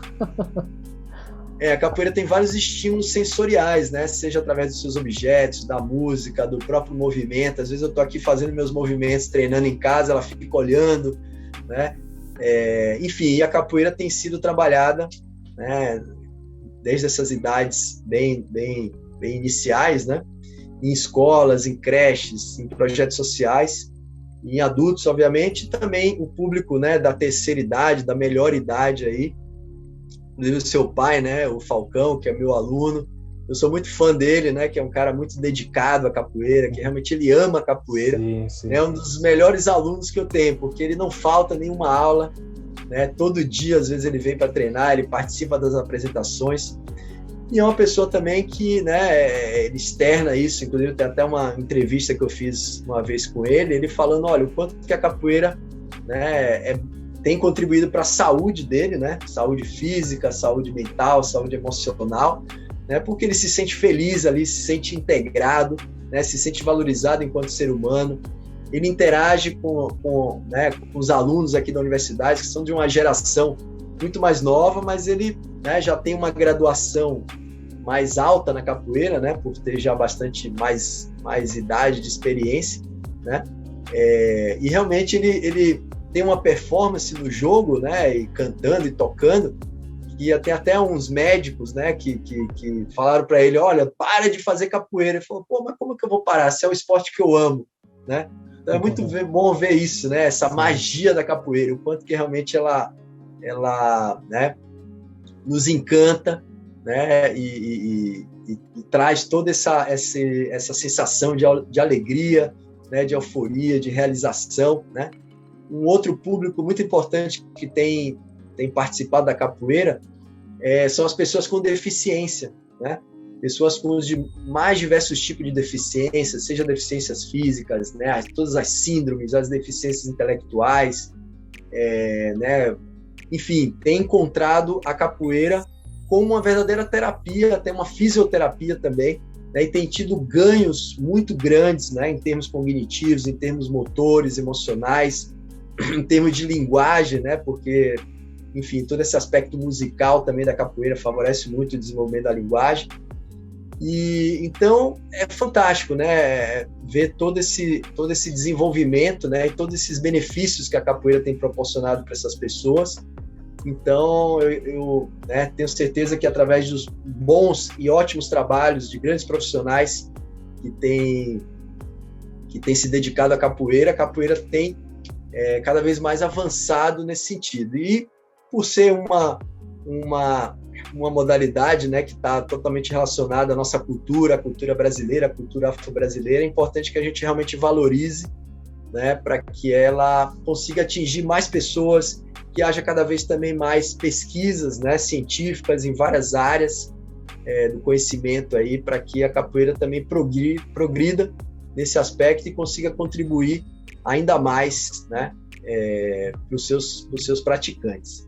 A capoeira tem vários estímulos sensoriais, né? Seja através dos seus objetos, da música, do próprio movimento. Às vezes eu estou aqui fazendo meus movimentos, treinando em casa, ela fica olhando, né? Enfim, a capoeira tem sido trabalhada, né, desde essas idades bem iniciais, né? Em escolas, em creches, em projetos sociais, em adultos, obviamente, e também o público, né, da terceira idade, da melhor idade aí. Inclusive o seu pai, né, o Falcão, que é meu aluno, eu sou muito fã dele, né, que é um cara muito dedicado à capoeira, que realmente ele ama a capoeira. Sim. É um dos melhores alunos que eu tenho, porque ele não falta nenhuma aula, né, todo dia, às vezes ele vem para treinar, ele participa das apresentações, e é uma pessoa também que, né, ele externa isso. Inclusive tem até uma entrevista que eu fiz uma vez com ele falando, olha, o quanto que a capoeira, né, tem contribuído para a saúde dele, né? Saúde física, saúde mental, saúde emocional, né? Porque ele se sente feliz ali, se sente integrado, né? Se sente valorizado enquanto ser humano. Ele interage com os alunos aqui da universidade, que são de uma geração muito mais nova, mas ele, né, já tem uma graduação mais alta na capoeira, né? Por ter já bastante mais idade de experiência, né? E realmente ele tem uma performance no jogo, né, e cantando e tocando, e até uns médicos, né, que falaram para ele, olha, para de fazer capoeira. Ele falou, mas como que eu vou parar? Se é o esporte que eu amo, né? Então é muito bom ver isso, né, essa magia da capoeira, o quanto que realmente ela né, nos encanta, né, e traz toda essa sensação de alegria, né, de euforia, de realização, né? Um outro público muito importante que tem participado da capoeira são as pessoas com deficiência, né? Pessoas com os mais diversos tipos de deficiências, seja deficiências físicas, né? Todas as síndromes, as deficiências intelectuais, né? Enfim, tem encontrado a capoeira como uma verdadeira terapia, até uma fisioterapia também, né? E tem tido ganhos muito grandes, né? Em termos cognitivos, em termos motores, emocionais, em termos de linguagem, né? Porque, enfim, todo esse aspecto musical também da capoeira favorece muito o desenvolvimento da linguagem. E então é fantástico, né? Ver todo esse desenvolvimento, né? E todos esses benefícios que a capoeira tem proporcionado para essas pessoas. Então eu tenho certeza que através dos bons e ótimos trabalhos de grandes profissionais que têm se dedicado à capoeira, a capoeira tem cada vez mais avançado nesse sentido. E por ser uma modalidade, né, que está totalmente relacionada à nossa cultura, a cultura brasileira, a cultura afro-brasileira, é importante que a gente realmente valorize, né, para que ela consiga atingir mais pessoas, que haja cada vez também mais pesquisas, né, científicas em várias áreas do conhecimento aí, para que a capoeira também progrida nesse aspecto e consiga contribuir ainda mais, né, para os seus praticantes.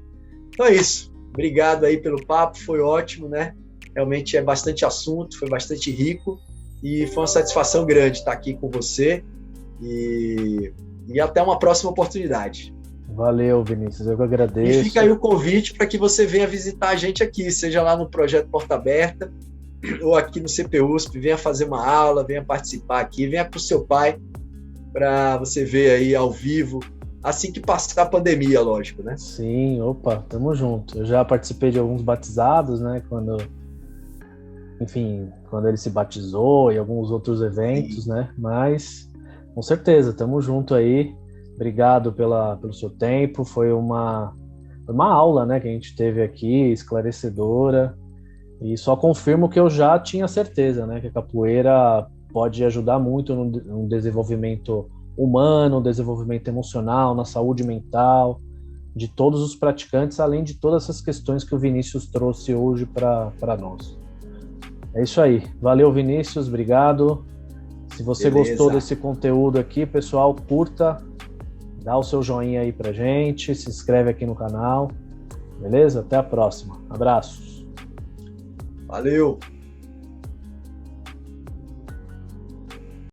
Então é isso. Obrigado aí pelo papo, foi ótimo, né? Realmente é bastante assunto, foi bastante rico e foi uma satisfação grande estar aqui com você e até uma próxima oportunidade. Valeu, Vinícius, eu que agradeço. E fica aí o convite para que você venha visitar a gente aqui, seja lá no Projeto Porta Aberta ou aqui no CPUSP, venha fazer uma aula, venha participar aqui, venha com o seu pai para você ver aí ao vivo, assim que passar a pandemia, lógico, né? Sim, opa, tamo junto. Eu já participei de alguns batizados, né, quando ele se batizou e alguns outros eventos, Sim. né, mas com certeza, tamo junto aí. Obrigado pelo seu tempo, foi uma aula, né, que a gente teve aqui, esclarecedora, e só confirmo que eu já tinha certeza, né, que a capoeira pode ajudar muito no desenvolvimento humano, no desenvolvimento emocional, na saúde mental, de todos os praticantes, além de todas essas questões que o Vinícius trouxe hoje para nós. É isso aí. Valeu, Vinícius, obrigado. Se você gostou desse conteúdo aqui, pessoal, curta, dá o seu joinha aí pra gente, se inscreve aqui no canal, beleza? Até a próxima. Abraços. Valeu!